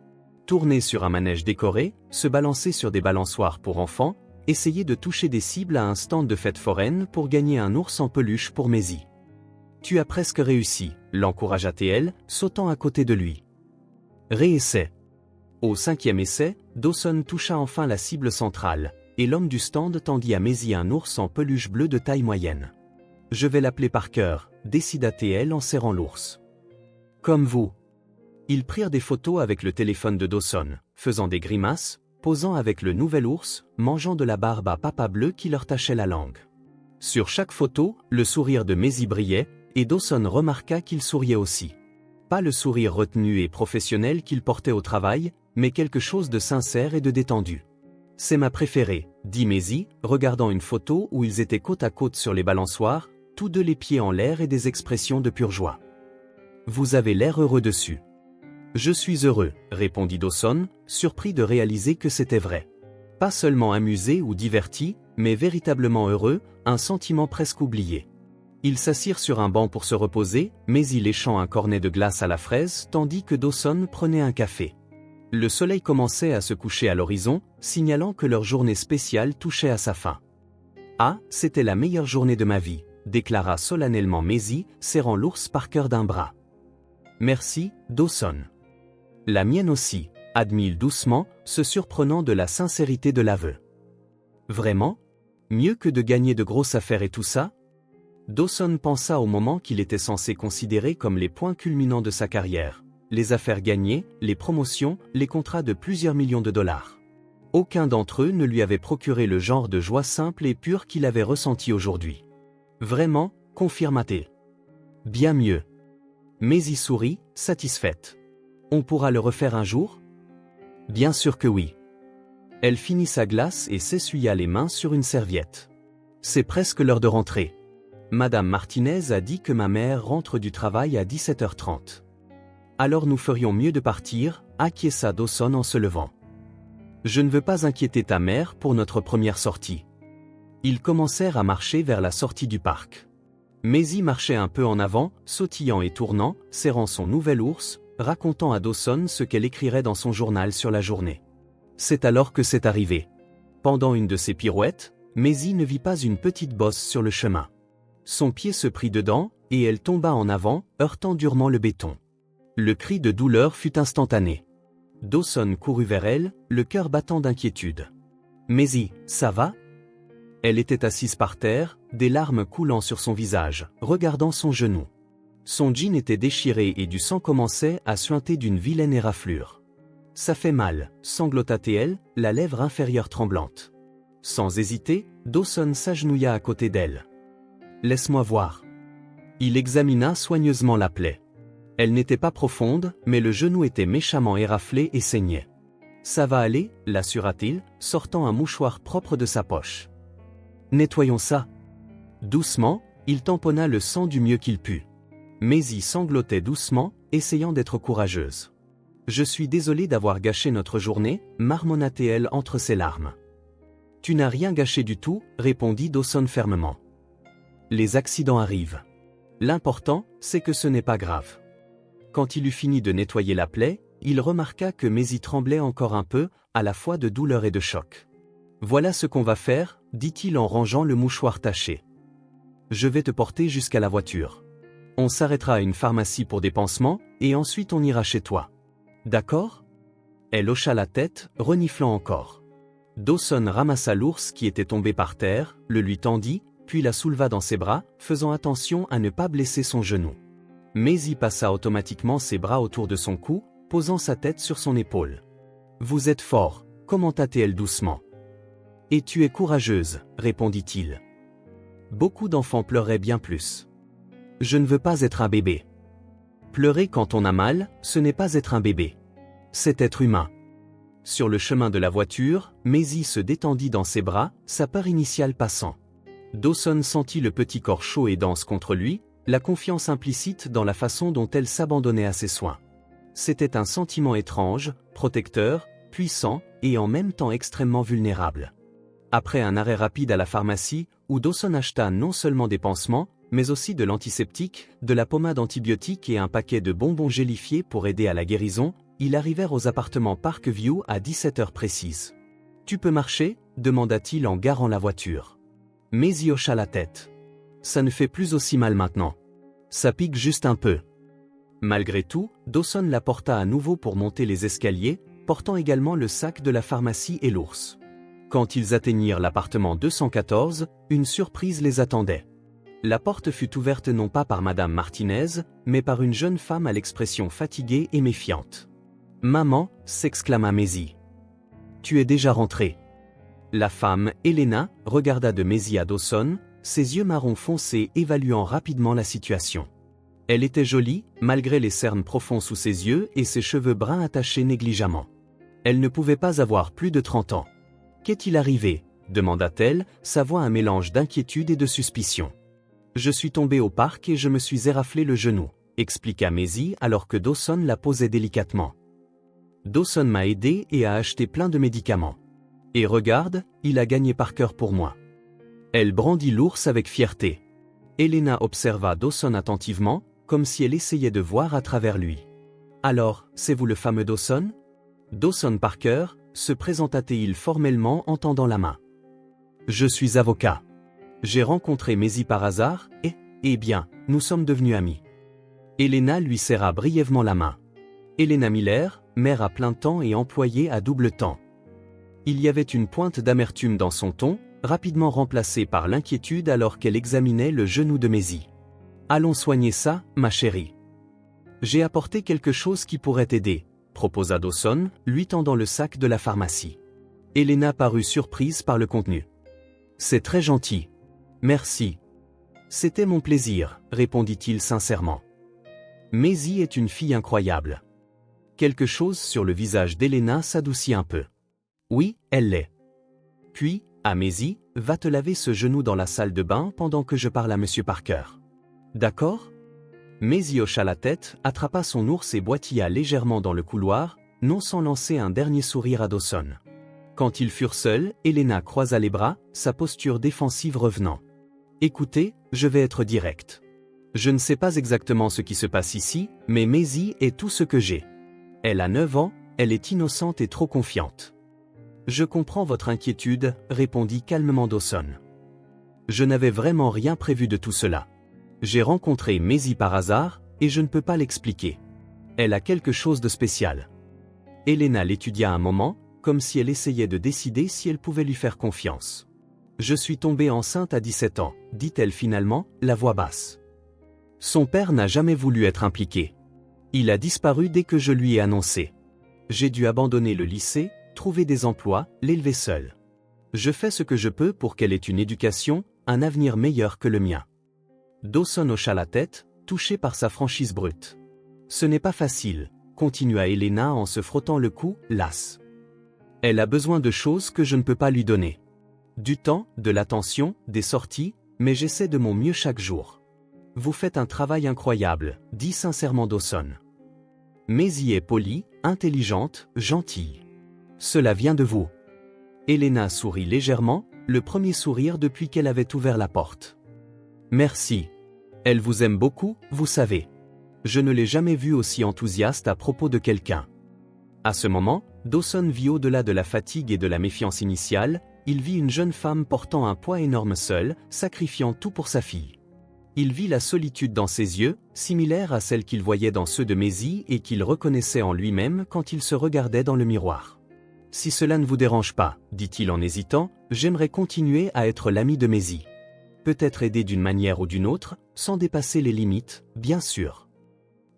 Tourner sur un manège décoré, se balancer sur des balançoires pour enfants, essayer de toucher des cibles à un stand de fête foraine pour gagner un ours en peluche pour Maisie. Tu as presque réussi, l'encouragea TL, sautant à côté de lui. Réessai. Au 5e essai, Dawson toucha enfin la cible centrale, et l'homme du stand tendit à Maisie un ours en peluche bleue de taille moyenne. Je vais l'appeler Parker, décida TL en serrant l'ours. Comme vous. Ils prirent des photos avec le téléphone de Dawson, faisant des grimaces, posant avec le nouvel ours, mangeant de la barbe à papa bleu qui leur tachait la langue. Sur chaque photo, le sourire de Maisie brillait, et Dawson remarqua qu'il souriait aussi. Pas le sourire retenu et professionnel qu'il portait au travail, mais quelque chose de sincère et de détendu. C'est ma préférée, dit Maisie, regardant une photo où ils étaient côte à côte sur les balançoires, tous deux les pieds en l'air et des expressions de pure joie. Vous avez l'air heureux dessus. Je suis heureux, répondit Dawson, surpris de réaliser que c'était vrai. Pas seulement amusé ou diverti, mais véritablement heureux, un sentiment presque oublié. Ils s'assirent sur un banc pour se reposer, Maisie léchant un cornet de glace à la fraise tandis que Dawson prenait un café. Le soleil commençait à se coucher à l'horizon, signalant que leur journée spéciale touchait à sa fin. Ah, c'était la meilleure journée de ma vie, déclara solennellement Maisie, serrant l'ours Parker d'un bras. Merci, Dawson. La mienne aussi, admit-il doucement, se surprenant de la sincérité de l'aveu. Vraiment? Mieux que de gagner de grosses affaires et tout ça? Dawson pensa au moment qu'il était censé considérer comme les points culminants de sa carrière. Les affaires gagnées, les promotions, les contrats de plusieurs millions de dollars. Aucun d'entre eux ne lui avait procuré le genre de joie simple et pure qu'il avait ressenti aujourd'hui. Vraiment, confirma-t-il. Bien mieux. Maisie sourit, satisfaite. On pourra le refaire un jour? Bien sûr que oui. Elle finit sa glace et s'essuya les mains sur une serviette. C'est presque l'heure de rentrer. Madame Martinez a dit que ma mère rentre du travail à 17h30. Alors nous ferions mieux de partir, acquiesça Dawson en se levant. Je ne veux pas inquiéter ta mère pour notre première sortie. Ils commencèrent à marcher vers la sortie du parc. Maisie marchait un peu en avant, sautillant et tournant, serrant son nouvel ours, racontant à Dawson ce qu'elle écrirait dans son journal sur la journée. C'est alors que c'est arrivé. Pendant une de ses pirouettes, Maisie ne vit pas une petite bosse sur le chemin. Son pied se prit dedans, et elle tomba en avant, heurtant durement le béton. Le cri de douleur fut instantané. Dawson courut vers elle, le cœur battant d'inquiétude. « Maisie, ça va ?» Elle était assise par terre, des larmes coulant sur son visage, regardant son genou. Son jean était déchiré et du sang commençait à suinter d'une vilaine éraflure. « Ça fait mal », sanglota-t-elle, la lèvre inférieure tremblante. Sans hésiter, Dawson s'agenouilla à côté d'elle. « Laisse-moi voir. » Il examina soigneusement la plaie. Elle n'était pas profonde, mais le genou était méchamment éraflé et saignait. « Ça va aller », l'assura-t-il, sortant un mouchoir propre de sa poche. « Nettoyons ça. » Doucement, il tamponna le sang du mieux qu'il put. Maisie sanglotait doucement, essayant d'être courageuse. « Je suis désolé d'avoir gâché notre journée », marmonna-t-elle entre ses larmes. « Tu n'as rien gâché du tout », répondit Dawson fermement. « Les accidents arrivent. L'important, c'est que ce n'est pas grave. » Quand il eut fini de nettoyer la plaie, il remarqua que Maisie tremblait encore un peu, à la fois de douleur et de choc. « Voilà ce qu'on va faire, » dit-il en rangeant le mouchoir taché. « Je vais te porter jusqu'à la voiture. On s'arrêtera à une pharmacie pour des pansements, et ensuite on ira chez toi. D'accord ?» Elle hocha la tête, reniflant encore. Dawson ramassa l'ours qui était tombé par terre, le lui tendit, puis la souleva dans ses bras, faisant attention à ne pas blesser son genou. Maisie passa automatiquement ses bras autour de son cou, posant sa tête sur son épaule. « Vous êtes fort », commenta-t-elle doucement. « Et tu es courageuse », répondit-il. Beaucoup d'enfants pleuraient bien plus. Je ne veux pas être un bébé. Pleurer quand on a mal, ce n'est pas être un bébé. C'est être humain. Sur le chemin de la voiture, Maisie se détendit dans ses bras, sa peur initiale passant. Dawson sentit le petit corps chaud et dense contre lui, la confiance implicite dans la façon dont elle s'abandonnait à ses soins. C'était un sentiment étrange, protecteur, puissant, et en même temps extrêmement vulnérable. Après un arrêt rapide à la pharmacie, où Dawson acheta non seulement des pansements, mais aussi de l'antiseptique, de la pommade antibiotique et un paquet de bonbons gélifiés pour aider à la guérison, ils arrivèrent aux appartements Parkview à 17 heures précises. « Tu peux marcher » demanda-t-il en garant la voiture. Maisie hocha la tête. « Ça ne fait plus aussi mal maintenant. Ça pique juste un peu. » Malgré tout, Dawson la porta à nouveau pour monter les escaliers, portant également le sac de la pharmacie et l'ours. Quand ils atteignirent l'appartement 214, une surprise les attendait. La porte fut ouverte non pas par Madame Martinez, mais par une jeune femme à l'expression fatiguée et méfiante. « Maman » s'exclama Maisie. « Tu es déjà rentrée. » La femme, Helena, regarda de Maisie à Dawson, ses yeux marron foncé évaluant rapidement la situation. Elle était jolie, malgré les cernes profonds sous ses yeux et ses cheveux bruns attachés négligemment. Elle ne pouvait pas avoir plus de 30 ans. « Qu'est-il arrivé » demanda-t-elle, sa voix un mélange d'inquiétude et de suspicion. « Je suis tombée au parc et je me suis éraflé le genou » expliqua Maisie alors que Dawson la posait délicatement. « Dawson m'a aidé et a acheté plein de médicaments. Et regarde, il a gagné Parker pour moi. » Elle brandit l'ours avec fierté. Helena observa Dawson attentivement, comme si elle essayait de voir à travers lui. « Alors, c'est vous le fameux Dawson ?» Dawson Parker, se présenta-t-il formellement en tendant la main. « Je suis avocat. J'ai rencontré Maisie par hasard et, eh bien, nous sommes devenus amis. » Helena lui serra brièvement la main. Helena Miller, mère à plein temps et employée à double temps. Il y avait une pointe d'amertume dans son ton, rapidement remplacée par l'inquiétude alors qu'elle examinait le genou de Maisie. « Allons soigner ça, ma chérie. J'ai apporté quelque chose qui pourrait t'aider, » proposa Dawson, lui tendant le sac de la pharmacie. Helena parut surprise par le contenu. « C'est très gentil. Merci. »« C'était mon plaisir, » répondit-il sincèrement. Maisie est une fille incroyable. Quelque chose sur le visage d'Helena s'adoucit un peu. « Oui, elle l'est. » Puis, à Maisie, « Va te laver ce genou dans la salle de bain pendant que je parle à Monsieur Parker. » « D'accord ?» Maisie hocha la tête, attrapa son ours et boitilla légèrement dans le couloir, non sans lancer un dernier sourire à Dawson. Quand ils furent seuls, Helena croisa les bras, sa posture défensive revenant. « Écoutez, je vais être direct. Je ne sais pas exactement ce qui se passe ici, mais Maisie est tout ce que j'ai. Elle a 9 ans, elle est innocente et trop confiante. »« Je comprends votre inquiétude, » répondit calmement Dawson. « Je n'avais vraiment rien prévu de tout cela. J'ai rencontré Maisie par hasard, et je ne peux pas l'expliquer. Elle a quelque chose de spécial. » Helena l'étudia un moment, comme si elle essayait de décider si elle pouvait lui faire confiance. « Je suis tombée enceinte à 17 ans, » dit-elle finalement, la voix basse. Son père n'a jamais voulu être impliqué. Il a disparu dès que je lui ai annoncé. J'ai dû abandonner le lycée, trouver des emplois, l'élever seule. Je fais ce que je peux pour qu'elle ait une éducation, un avenir meilleur que le mien. Dawson hocha la tête, touché par sa franchise brute. « Ce n'est pas facile, » continua Helena en se frottant le cou, lasse. « Elle a besoin de choses que je ne peux pas lui donner. Du temps, de l'attention, des sorties, mais j'essaie de mon mieux chaque jour. »« Vous faites un travail incroyable, » dit sincèrement Dawson. « Maisie est polie, intelligente, gentille. Cela vient de vous. » Helena sourit légèrement, le premier sourire depuis qu'elle avait ouvert la porte. « Merci. Elle vous aime beaucoup, vous savez. Je ne l'ai jamais vue aussi enthousiaste à propos de quelqu'un. » À ce moment, Dawson vit au-delà de la fatigue et de la méfiance initiale, il vit une jeune femme portant un poids énorme seule, sacrifiant tout pour sa fille. Il vit la solitude dans ses yeux, similaire à celle qu'il voyait dans ceux de Maisie et qu'il reconnaissait en lui-même quand il se regardait dans le miroir. « Si cela ne vous dérange pas, » dit-il en hésitant, « j'aimerais continuer à être l'ami de Maisie. Peut-être aider d'une manière ou d'une autre, sans dépasser les limites, bien sûr. »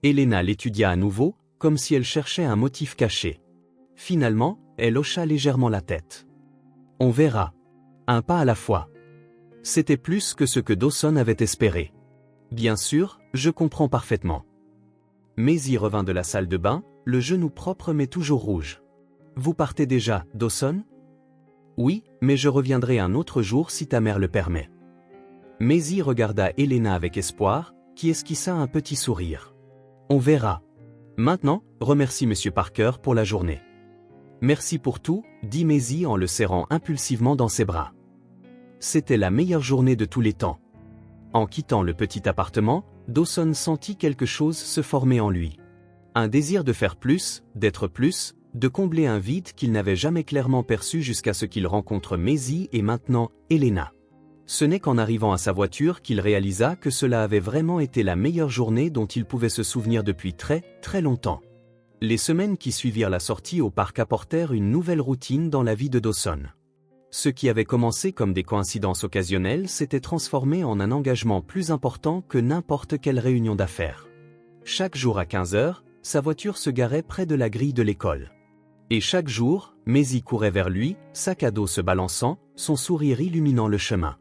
Helena l'étudia à nouveau, comme si elle cherchait un motif caché. Finalement, elle hocha légèrement la tête. « On verra. Un pas à la fois. » C'était plus que ce que Dawson avait espéré. « Bien sûr, je comprends parfaitement. » Maisie revint de la salle de bain, le genou propre mais toujours rouge. « Vous partez déjà, Dawson ? » ?»« Oui, mais je reviendrai un autre jour si ta mère le permet. » Maisie regarda Helena avec espoir, qui esquissa un petit sourire. « On verra. Maintenant, remercie Monsieur Parker pour la journée. » Merci pour tout, dit Maisie en le serrant impulsivement dans ses bras. C'était la meilleure journée de tous les temps. En quittant le petit appartement, Dawson sentit quelque chose se former en lui. Un désir de faire plus, d'être plus, de combler un vide qu'il n'avait jamais clairement perçu jusqu'à ce qu'il rencontre Maisie et maintenant Elena. Ce n'est qu'en arrivant à sa voiture qu'il réalisa que cela avait vraiment été la meilleure journée dont il pouvait se souvenir depuis très, très longtemps. Les semaines qui suivirent la sortie au parc apportèrent une nouvelle routine dans la vie de Dawson. Ce qui avait commencé comme des coïncidences occasionnelles s'était transformé en un engagement plus important que n'importe quelle réunion d'affaires. Chaque jour à 15 heures, sa voiture se garait près de la grille de l'école. Et chaque jour, Maisie courait vers lui, sac à dos se balançant, son sourire illuminant le chemin.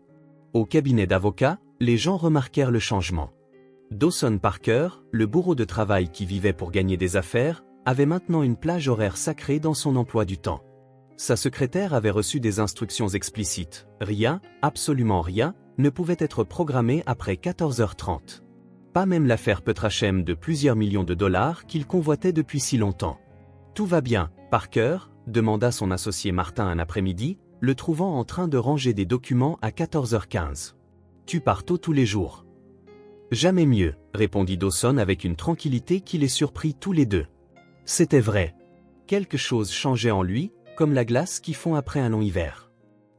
Au cabinet d'avocat, les gens remarquèrent le changement. Dawson Parker, le bourreau de travail qui vivait pour gagner des affaires, avait maintenant une plage horaire sacrée dans son emploi du temps. Sa secrétaire avait reçu des instructions explicites. Rien, absolument rien, ne pouvait être programmé après 14h30. Pas même l'affaire Petrachem de plusieurs millions de dollars qu'il convoitait depuis si longtemps. Tout va bien, Parker, demanda son associé Martin un après-midi, le trouvant en train de ranger des documents à 14h15. Tu pars tôt tous les jours. Jamais mieux, répondit Dawson avec une tranquillité qui les surprit tous les deux. C'était vrai. Quelque chose changeait en lui, comme la glace qui fond après un long hiver.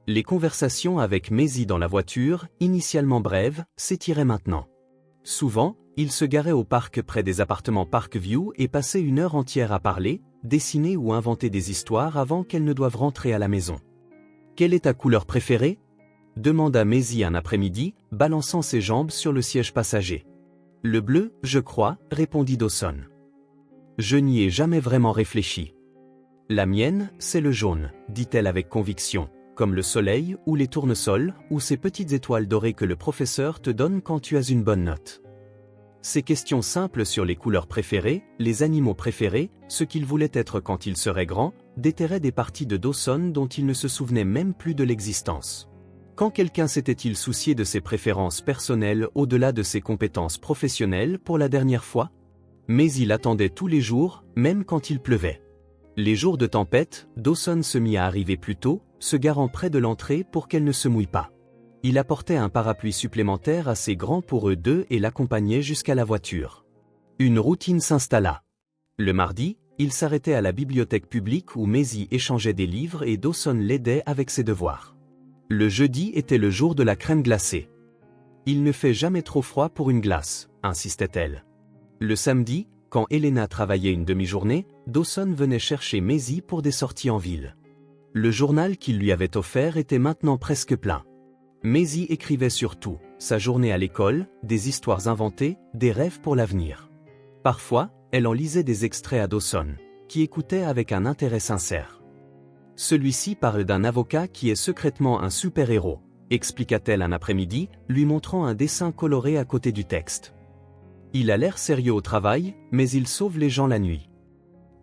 Les conversations avec Maisie dans la voiture, initialement brèves, s'étiraient maintenant. Souvent, il se garait au parc près des appartements Parkview et passait une heure entière à parler, dessiner ou inventer des histoires avant qu'elles ne doivent rentrer à la maison. « Quelle est ta couleur préférée ?» demanda Maisie un après-midi, balançant ses jambes sur le siège passager. « Le bleu, je crois, répondit Dawson. Je n'y ai jamais vraiment réfléchi. La mienne, c'est le jaune, dit-elle avec conviction, comme le soleil ou les tournesols ou ces petites étoiles dorées que le professeur te donne quand tu as une bonne note. Ces questions simples sur les couleurs préférées, les animaux préférés, ce qu'il voulait être quand il serait grand, déterraient des parties de Dawson dont il ne se souvenait même plus de l'existence. Quand quelqu'un s'était-il soucié de ses préférences personnelles au-delà de ses compétences professionnelles pour la dernière fois? Mais il attendait tous les jours, même quand il pleuvait. Les jours de tempête, Dawson se mit à arriver plus tôt, se garant près de l'entrée pour qu'elle ne se mouille pas. Il apportait un parapluie supplémentaire assez grand pour eux deux et l'accompagnait jusqu'à la voiture. Une routine s'installa. Le mardi, il s'arrêtait à la bibliothèque publique où Maisie échangeait des livres et Dawson l'aidait avec ses devoirs. Le jeudi était le jour de la crème glacée. Il ne fait jamais trop froid pour une glace, insistait-elle. Le samedi, quand Elena travaillait une demi-journée, Dawson venait chercher Maisie pour des sorties en ville. Le journal qu'il lui avait offert était maintenant presque plein. Maisie écrivait sur tout, sa journée à l'école, des histoires inventées, des rêves pour l'avenir. Parfois, elle en lisait des extraits à Dawson, qui écoutait avec un intérêt sincère. Celui-ci parle d'un avocat qui est secrètement un super-héros, expliqua-t-elle un après-midi, lui montrant un dessin coloré à côté du texte. Il a l'air sérieux au travail, mais il sauve les gens la nuit.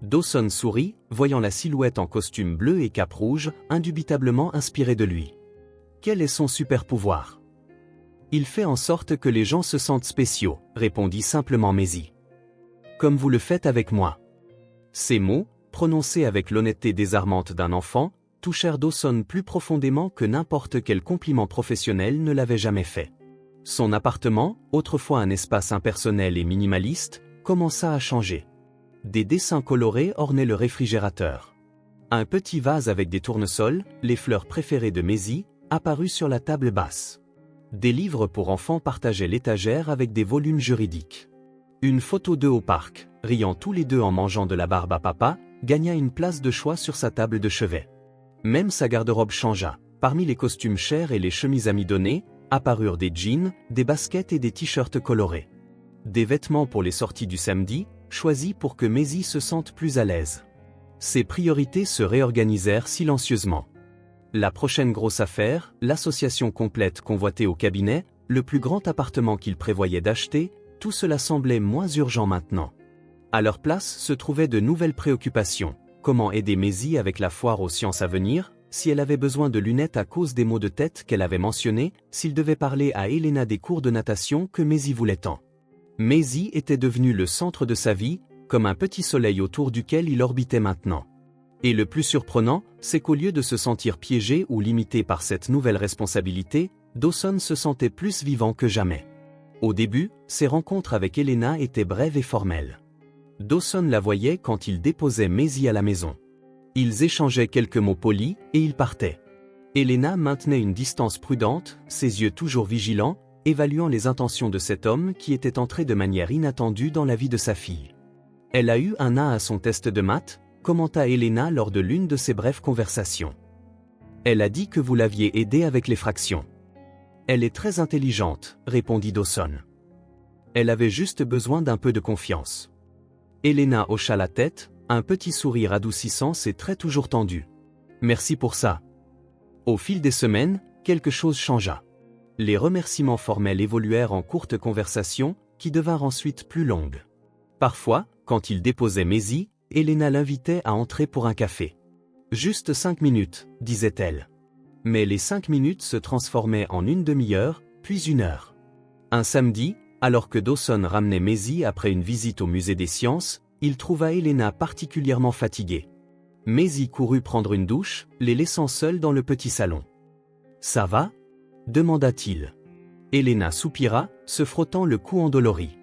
Dawson sourit, voyant la silhouette en costume bleu et cape rouge, indubitablement inspirée de lui. Quel est son super-pouvoir? Il fait en sorte que les gens se sentent spéciaux, répondit simplement Maisie. Comme vous le faites avec moi. Ces mots, prononcés avec l'honnêteté désarmante d'un enfant, touchèrent Dawson plus profondément que n'importe quel compliment professionnel ne l'avait jamais fait. Son appartement, autrefois un espace impersonnel et minimaliste, commença à changer. Des dessins colorés ornaient le réfrigérateur. Un petit vase avec des tournesols, les fleurs préférées de Maisie, apparut sur la table basse. Des livres pour enfants partageaient l'étagère avec des volumes juridiques. Une photo d'eux au parc, riant tous les deux en mangeant de la barbe à papa, gagna une place de choix sur sa table de chevet. Même sa garde-robe changea. Parmi les costumes chers et les chemises amidonnées, apparurent des jeans, des baskets et des t-shirts colorés. Des vêtements pour les sorties du samedi, choisis pour que Maisie se sente plus à l'aise. Ses priorités se réorganisèrent silencieusement. La prochaine grosse affaire, l'association complète convoitée au cabinet, le plus grand appartement qu'il prévoyait d'acheter, tout cela semblait moins urgent maintenant. À leur place se trouvaient de nouvelles préoccupations. Comment aider Maisie avec la foire aux sciences à venir, si elle avait besoin de lunettes à cause des maux de tête qu'elle avait mentionnés, s'il devait parler à Elena des cours de natation que Maisie voulait tant. Maisie était devenue le centre de sa vie, comme un petit soleil autour duquel il orbitait maintenant. Et le plus surprenant, c'est qu'au lieu de se sentir piégé ou limité par cette nouvelle responsabilité, Dawson se sentait plus vivant que jamais. Au début, ses rencontres avec Elena étaient brèves et formelles. Dawson la voyait quand il déposait Maisie à la maison. Ils échangeaient quelques mots polis et ils partaient. Elena maintenait une distance prudente, ses yeux toujours vigilants, évaluant les intentions de cet homme qui était entré de manière inattendue dans la vie de sa fille. Elle a eu un A à son test de maths, commenta Elena lors de l'une de ses brèves conversations. Elle a dit que vous l'aviez aidée avec les fractions. Elle est très intelligente, répondit Dawson. Elle avait juste besoin d'un peu de confiance. Elena hocha la tête, un petit sourire adoucissant ses traits toujours tendus. Merci pour ça. Au fil des semaines, quelque chose changea. Les remerciements formels évoluèrent en courtes conversations, qui devinrent ensuite plus longues. Parfois, quand il déposait Maisie, Elena l'invitait à entrer pour un café. Juste 5 minutes, disait-elle. Mais les 5 minutes se transformaient en une demi-heure, puis 1 heure. Un samedi, alors que Dawson ramenait Maisie après une visite au musée des sciences, il trouva Elena particulièrement fatiguée. Maisie courut prendre une douche, les laissant seuls dans le petit salon. « Ça va » demanda-t-il. Elena soupira, se frottant le cou endolori.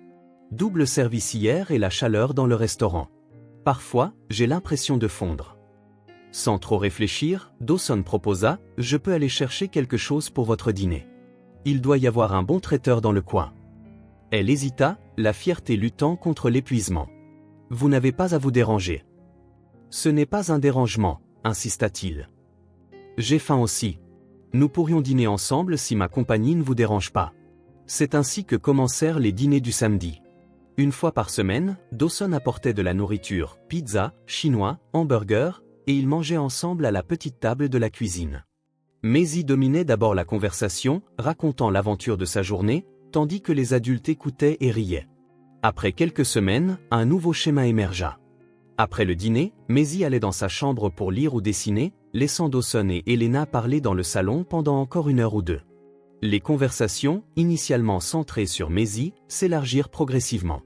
Double service hier et la chaleur dans le restaurant. Parfois, j'ai l'impression de fondre. Sans trop réfléchir, Dawson proposa « Je peux aller chercher quelque chose pour votre dîner. Il doit y avoir un bon traiteur dans le coin. » Elle hésita, la fierté luttant contre l'épuisement. « Vous n'avez pas à vous déranger. » « Ce n'est pas un dérangement, insista-t-il. J'ai faim aussi. Nous pourrions dîner ensemble si ma compagnie ne vous dérange pas. C'est ainsi que commencèrent les dîners du samedi. 1 fois par semaine, Dawson apportait de la nourriture, pizza, chinois, hamburgers, et ils mangeaient ensemble à la petite table de la cuisine. Maisie dominait d'abord la conversation, racontant l'aventure de sa journée, tandis que les adultes écoutaient et riaient. Après quelques semaines, un nouveau schéma émergea. Après le dîner, Maisie allait dans sa chambre pour lire ou dessiner, laissant Dawson et Elena parler dans le salon pendant encore 1 heure ou 2. Les conversations, initialement centrées sur Maisie, s'élargirent progressivement.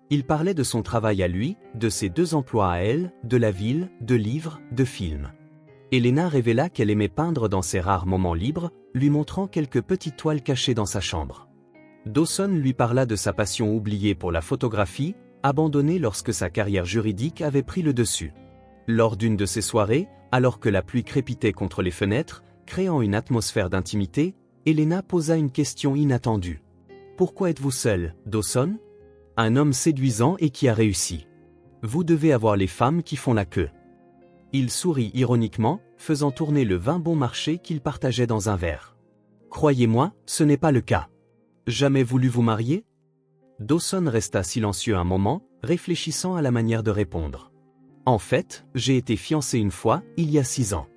Il parlait de son travail à lui, de ses 2 emplois à elle, de la ville, de livres, de films. Elena révéla qu'elle aimait peindre dans ses rares moments libres, lui montrant quelques petites toiles cachées dans sa chambre. Dawson lui parla de sa passion oubliée pour la photographie, abandonnée lorsque sa carrière juridique avait pris le dessus. Lors d'une de ces soirées, alors que la pluie crépitait contre les fenêtres, créant une atmosphère d'intimité, Elena posa une question inattendue. « Pourquoi êtes-vous seul, Dawson ? Un homme séduisant et qui a réussi. Vous devez avoir les femmes qui font la queue. » Il sourit ironiquement, faisant tourner le vin bon marché qu'il partageait dans un verre. « Croyez-moi, ce n'est pas le cas. Jamais voulu vous marier ? » Dawson resta silencieux un moment, réfléchissant à la manière de répondre. « En fait, j'ai été fiancé 1 fois, il y a 6 ans. »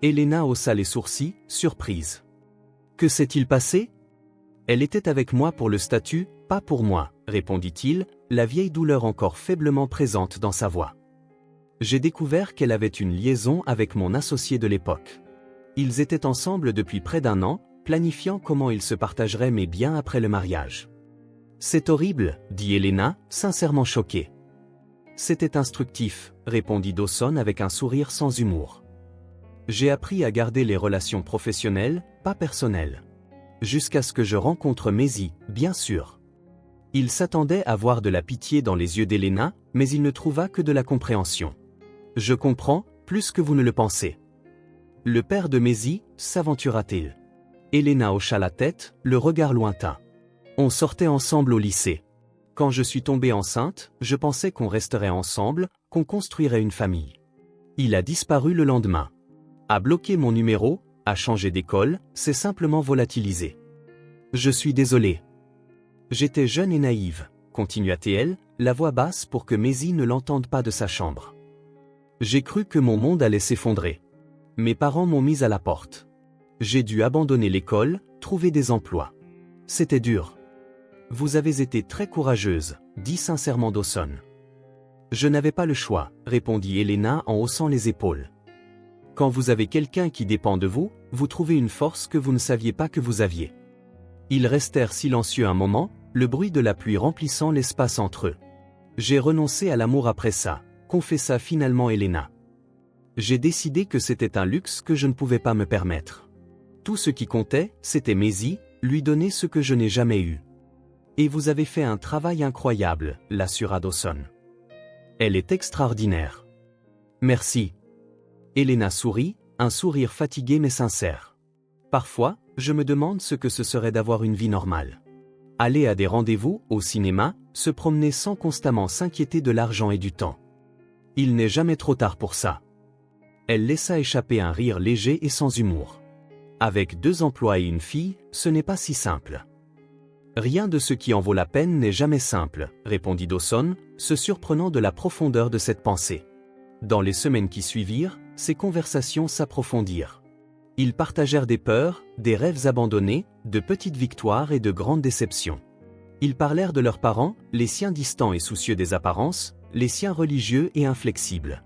Elena haussa les sourcils, surprise. « Que s'est-il passé ? » « Elle était avec moi pour le statut, pas pour moi, » répondit-il, la vieille douleur encore faiblement présente dans sa voix. « J'ai découvert qu'elle avait une liaison avec mon associé de l'époque. Ils étaient ensemble depuis près d'1 an, planifiant comment ils se partageraient mes biens après le mariage. » « C'est horrible, » dit Elena, sincèrement choquée. « C'était instructif, » répondit Dawson avec un sourire sans humour. « J'ai appris à garder les relations professionnelles, pas personnelles. Jusqu'à ce que je rencontre Maisie, bien sûr. » Il s'attendait à voir de la pitié dans les yeux d'Elena, mais il ne trouva que de la compréhension. « Je comprends, plus que vous ne le pensez. » Le père de Maisie, s'aventura-t-il ? Elena hocha la tête, le regard lointain. On sortait ensemble au lycée. Quand je suis tombée enceinte, je pensais qu'on resterait ensemble, qu'on construirait une famille. Il a disparu le lendemain. A bloqué mon numéro, a changé d'école, s'est simplement volatilisé. Je suis désolée. J'étais jeune et naïve, continua-t-elle, la voix basse pour que Maisie ne l'entende pas de sa chambre. J'ai cru que mon monde allait s'effondrer. Mes parents m'ont mise à la porte. J'ai dû abandonner l'école, trouver des emplois. C'était dur. Vous avez été très courageuse, dit sincèrement Dawson. Je n'avais pas le choix, répondit Elena en haussant les épaules. Quand vous avez quelqu'un qui dépend de vous, vous trouvez une force que vous ne saviez pas que vous aviez. Ils restèrent silencieux un moment, le bruit de la pluie remplissant l'espace entre eux. J'ai renoncé à l'amour après ça, confessa finalement Elena. J'ai décidé que c'était un luxe que je ne pouvais pas me permettre. Tout ce qui comptait, c'était Maisie, lui donner ce que je n'ai jamais eu. Et vous avez fait un travail incroyable, l'assura Dawson. Elle est extraordinaire. Merci. Elena sourit, un sourire fatigué mais sincère. Parfois, je me demande ce que ce serait d'avoir une vie normale. Aller à des rendez-vous, au cinéma, se promener sans constamment s'inquiéter de l'argent et du temps. Il n'est jamais trop tard pour ça. Elle laissa échapper un rire léger et sans humour. Avec 2 emplois et une fille, ce n'est pas si simple. Rien de ce qui en vaut la peine n'est jamais simple, répondit Dawson, se surprenant de la profondeur de cette pensée. Dans les semaines qui suivirent, ces conversations s'approfondirent. Ils partagèrent des peurs, des rêves abandonnés, de petites victoires et de grandes déceptions. Ils parlèrent de leurs parents, les siens distants et soucieux des apparences, les siens religieux et inflexibles.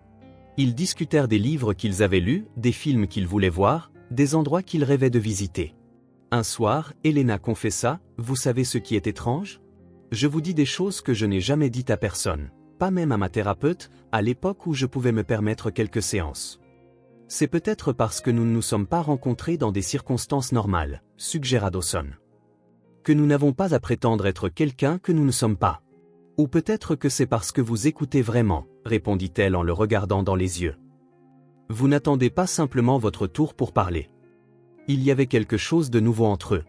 Ils discutèrent des livres qu'ils avaient lus, des films qu'ils voulaient voir, des endroits qu'ils rêvaient de visiter. Un soir, Elena confessa, « Vous savez ce qui est étrange ? Je vous dis des choses que je n'ai jamais dites à personne, pas même à ma thérapeute, à l'époque où je pouvais me permettre quelques séances. C'est peut-être parce que nous ne nous sommes pas rencontrés dans des circonstances normales, suggéra Dawson. Que nous n'avons pas à prétendre être quelqu'un que nous ne sommes pas. Ou peut-être que c'est parce que vous écoutez vraiment, répondit-elle en le regardant dans les yeux. Vous n'attendez pas simplement votre tour pour parler. Il y avait quelque chose de nouveau entre eux.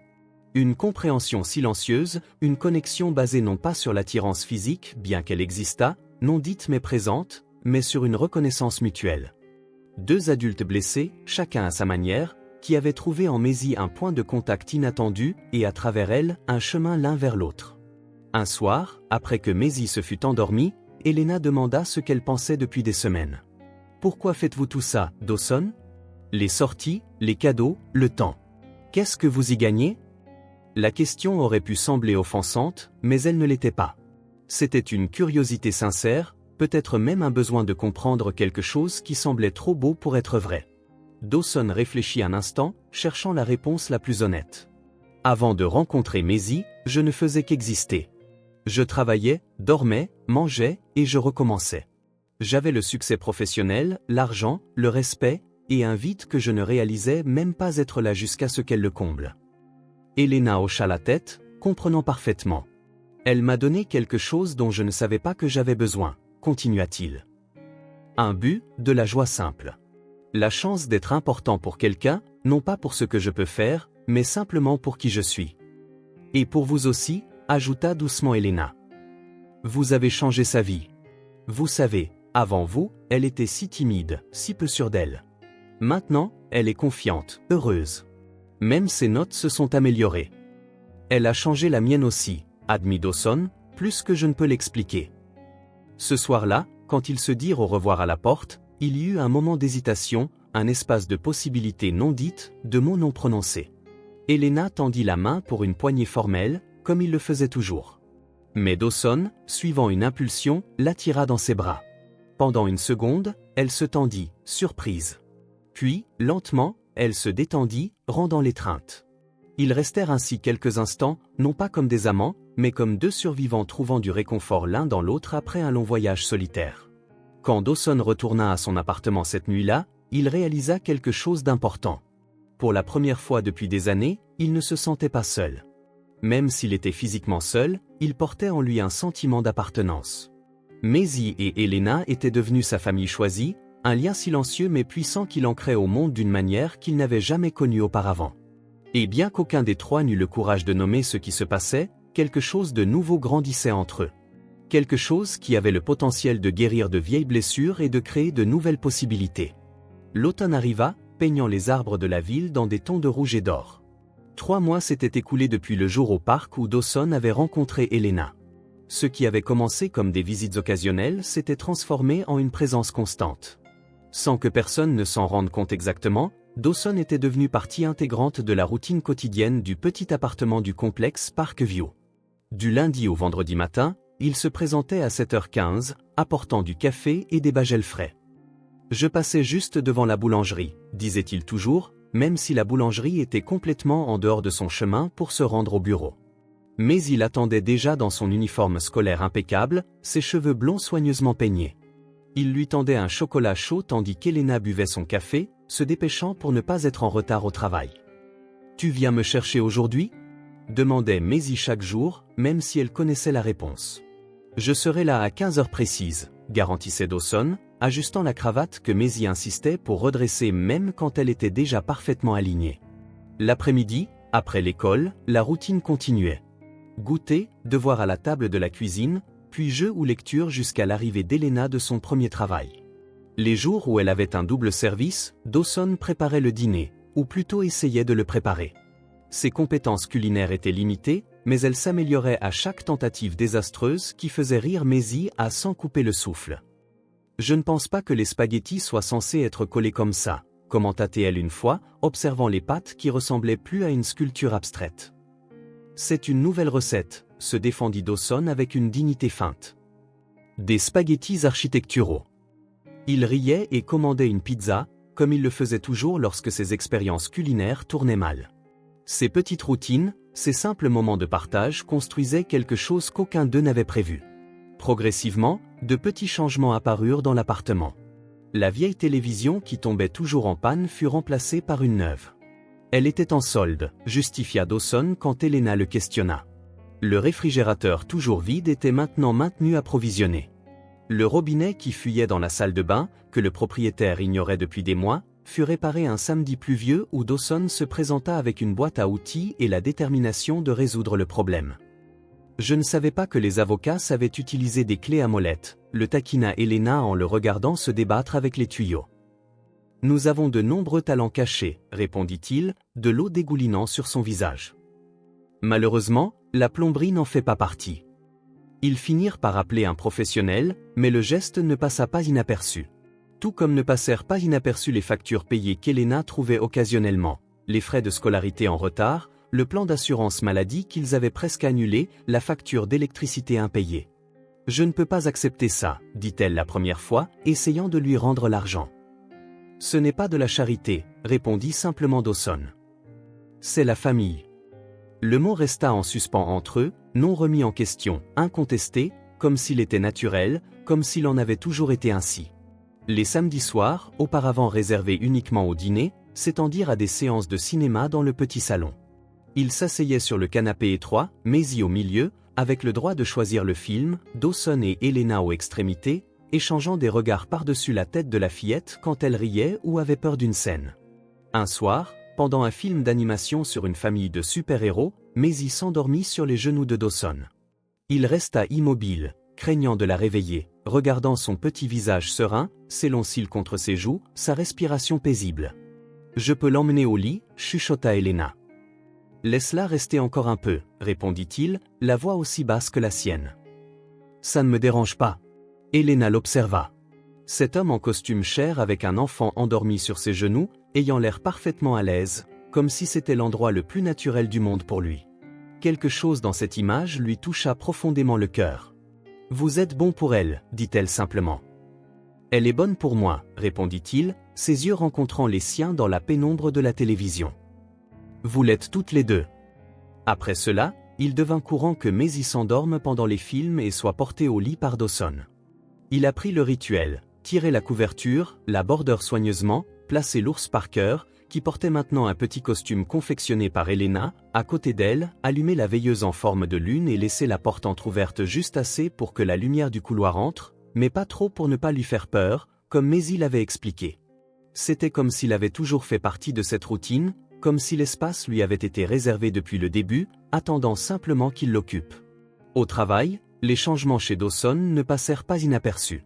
Une compréhension silencieuse, une connexion basée non pas sur l'attirance physique, bien qu'elle existât, non dite mais présente, mais sur une reconnaissance mutuelle. 2 adultes blessés, chacun à sa manière, qui avaient trouvé en Maisie un point de contact inattendu et à travers elle, un chemin l'un vers l'autre. Un soir, après que Maisie se fut endormie, Elena demanda ce qu'elle pensait depuis des semaines. « Pourquoi faites-vous tout ça, Dawson ? Les sorties, les cadeaux, le temps. Qu'est-ce que vous y gagnez ?» La question aurait pu sembler offensante, mais elle ne l'était pas. C'était une curiosité sincère, peut-être même un besoin de comprendre quelque chose qui semblait trop beau pour être vrai. Dawson réfléchit un instant, cherchant la réponse la plus honnête. Avant de rencontrer Maisie, je ne faisais qu'exister. Je travaillais, dormais, mangeais, et je recommençais. J'avais le succès professionnel, l'argent, le respect, et un vide que je ne réalisais même pas être là jusqu'à ce qu'elle le comble. Elena hocha la tête, comprenant parfaitement. Elle m'a donné quelque chose dont je ne savais pas que j'avais besoin, continua-t-il. Un but, de la joie simple. La chance d'être important pour quelqu'un, non pas pour ce que je peux faire, mais simplement pour qui je suis. Et pour vous aussi, ajouta doucement Elena. Vous avez changé sa vie. Vous savez, avant vous, elle était si timide, si peu sûre d'elle. Maintenant, elle est confiante, heureuse. Même ses notes se sont améliorées. Elle a changé la mienne aussi, admit Dawson, plus que je ne peux l'expliquer. Ce soir-là, quand ils se dirent au revoir à la porte, il y eut un moment d'hésitation, un espace de possibilités non dites, de mots non prononcés. Elena tendit la main pour une poignée formelle, comme il le faisait toujours. Mais Dawson, suivant une impulsion, l'attira dans ses bras. Pendant une seconde, elle se tendit, surprise. Puis, lentement, elle se détendit, rendant l'étreinte. Ils restèrent ainsi quelques instants, non pas comme des amants, mais comme 2 survivants trouvant du réconfort l'un dans l'autre après un long voyage solitaire. Quand Dawson retourna à son appartement cette nuit-là, il réalisa quelque chose d'important. Pour la première fois depuis des années, il ne se sentait pas seul. Même s'il était physiquement seul, il portait en lui un sentiment d'appartenance. Maisie et Elena étaient devenus sa famille choisie, un lien silencieux mais puissant qui l'ancrait au monde d'une manière qu'il n'avait jamais connue auparavant. Et bien qu'aucun des 3 n'eût le courage de nommer ce qui se passait, quelque chose de nouveau grandissait entre eux. Quelque chose qui avait le potentiel de guérir de vieilles blessures et de créer de nouvelles possibilités. L'automne arriva, peignant les arbres de la ville dans des tons de rouge et d'or. 3 mois s'étaient écoulés depuis le jour au parc où Dawson avait rencontré Elena. Ce qui avait commencé comme des visites occasionnelles s'était transformé en une présence constante. Sans que personne ne s'en rende compte exactement, Dawson était devenu partie intégrante de la routine quotidienne du petit appartement du complexe Parkview. Du lundi au vendredi matin, il se présentait à 7h15, apportant du café et des bagels frais. « Je passais juste devant la boulangerie », disait-il toujours, même si la boulangerie était complètement en dehors de son chemin pour se rendre au bureau. Mais il attendait déjà dans son uniforme scolaire impeccable, ses cheveux blonds soigneusement peignés. Il lui tendait un chocolat chaud tandis qu'Elena buvait son café, se dépêchant pour ne pas être en retard au travail. « Tu viens me chercher aujourd'hui » demandait Maisie chaque jour, même si elle connaissait la réponse. « Je serai là à 15 heures précises », garantissait Dawson, ajustant la cravate que Maisie insistait pour redresser même quand elle était déjà parfaitement alignée. L'après-midi, après l'école, la routine continuait. Goûter, devoir à la table de la cuisine, puis jeu ou lecture jusqu'à l'arrivée d'Elena de son premier travail. Les jours où elle avait un double service, Dawson préparait le dîner, ou plutôt essayait de le préparer. Ses compétences culinaires étaient limitées, mais elle s'améliorait à chaque tentative désastreuse qui faisait rire Maisie à s'en couper le souffle. « Je ne pense pas que les spaghettis soient censés être collés comme ça », commenta-t-elle une fois, observant les pâtes qui ressemblaient plus à une sculpture abstraite. « C'est une nouvelle recette », se défendit Dawson avec une dignité feinte. Des spaghettis architecturaux. Il riait et commandait une pizza, comme il le faisait toujours lorsque ses expériences culinaires tournaient mal. Ces petites routines, ces simples moments de partage construisaient quelque chose qu'aucun d'eux n'avait prévu. Progressivement, de petits changements apparurent dans l'appartement. La vieille télévision qui tombait toujours en panne fut remplacée par une neuve. Elle était en solde, justifia Dawson quand Elena le questionna. Le réfrigérateur toujours vide était maintenant maintenu approvisionné. Le robinet qui fuyait dans la salle de bain, que le propriétaire ignorait depuis des mois, fut réparé un samedi pluvieux où Dawson se présenta avec une boîte à outils et la détermination de résoudre le problème. « Je ne savais pas que les avocats savaient utiliser des clés à molette », le taquina Elena en le regardant se débattre avec les tuyaux. « Nous avons de nombreux talents cachés », répondit-il, de l'eau dégoulinant sur son visage. Malheureusement, la plomberie n'en fait pas partie. Ils finirent par appeler un professionnel, mais le geste ne passa pas inaperçu. Tout comme ne passèrent pas inaperçus les factures payées qu'Elena trouvait occasionnellement, les frais de scolarité en retard, le plan d'assurance maladie qu'ils avaient presque annulé, la facture d'électricité impayée. « Je ne peux pas accepter ça, » dit-elle la première fois, essayant de lui rendre l'argent. « Ce n'est pas de la charité, » répondit simplement Dawson. « C'est la famille. » Le mot resta en suspens entre eux, non remis en question, incontesté, comme s'il était naturel, comme s'il en avait toujours été ainsi. Les samedis soirs, auparavant réservés uniquement au dîner, s'étendirent à des séances de cinéma dans le petit salon. Ils s'asseyaient sur le canapé étroit, Maisie au milieu, avec le droit de choisir le film, Dawson et Elena aux extrémités, échangeant des regards par-dessus la tête de la fillette quand elle riait ou avait peur d'une scène. Un soir, pendant un film d'animation sur une famille de super-héros, Maisie s'endormit sur les genoux de Dawson. Il resta immobile, craignant de la réveiller, regardant son petit visage serein, ses longs cils contre ses joues, sa respiration paisible. « Je peux l'emmener au lit » chuchota Elena. « Laisse-la rester encore un peu » répondit-il, la voix aussi basse que la sienne. « Ça ne me dérange pas. » Elena l'observa. Cet homme en costume chair avec un enfant endormi sur ses genoux, ayant l'air parfaitement à l'aise, comme si c'était l'endroit le plus naturel du monde pour lui. Quelque chose dans cette image lui toucha profondément le cœur. « Vous êtes bon pour elle, dit-elle simplement. « Elle est bonne pour moi, répondit-il, ses yeux rencontrant les siens dans la pénombre de la télévision. « Vous l'êtes toutes les deux. » Après cela, il devint courant que Maisie s'endorme pendant les films et soit portée au lit par Dawson. Il apprit le rituel, tirer la couverture, la bordeur soigneusement, placer l'ours Parker, qui portait maintenant un petit costume confectionné par Elena, à côté d'elle, allumer la veilleuse en forme de lune et laisser la porte entr'ouverte juste assez pour que la lumière du couloir entre, mais pas trop pour ne pas lui faire peur, comme Maisie l'avait expliqué. C'était comme s'il avait toujours fait partie de cette routine, comme si l'espace lui avait été réservé depuis le début, attendant simplement qu'il l'occupe. Au travail, les changements chez Dawson ne passèrent pas inaperçus.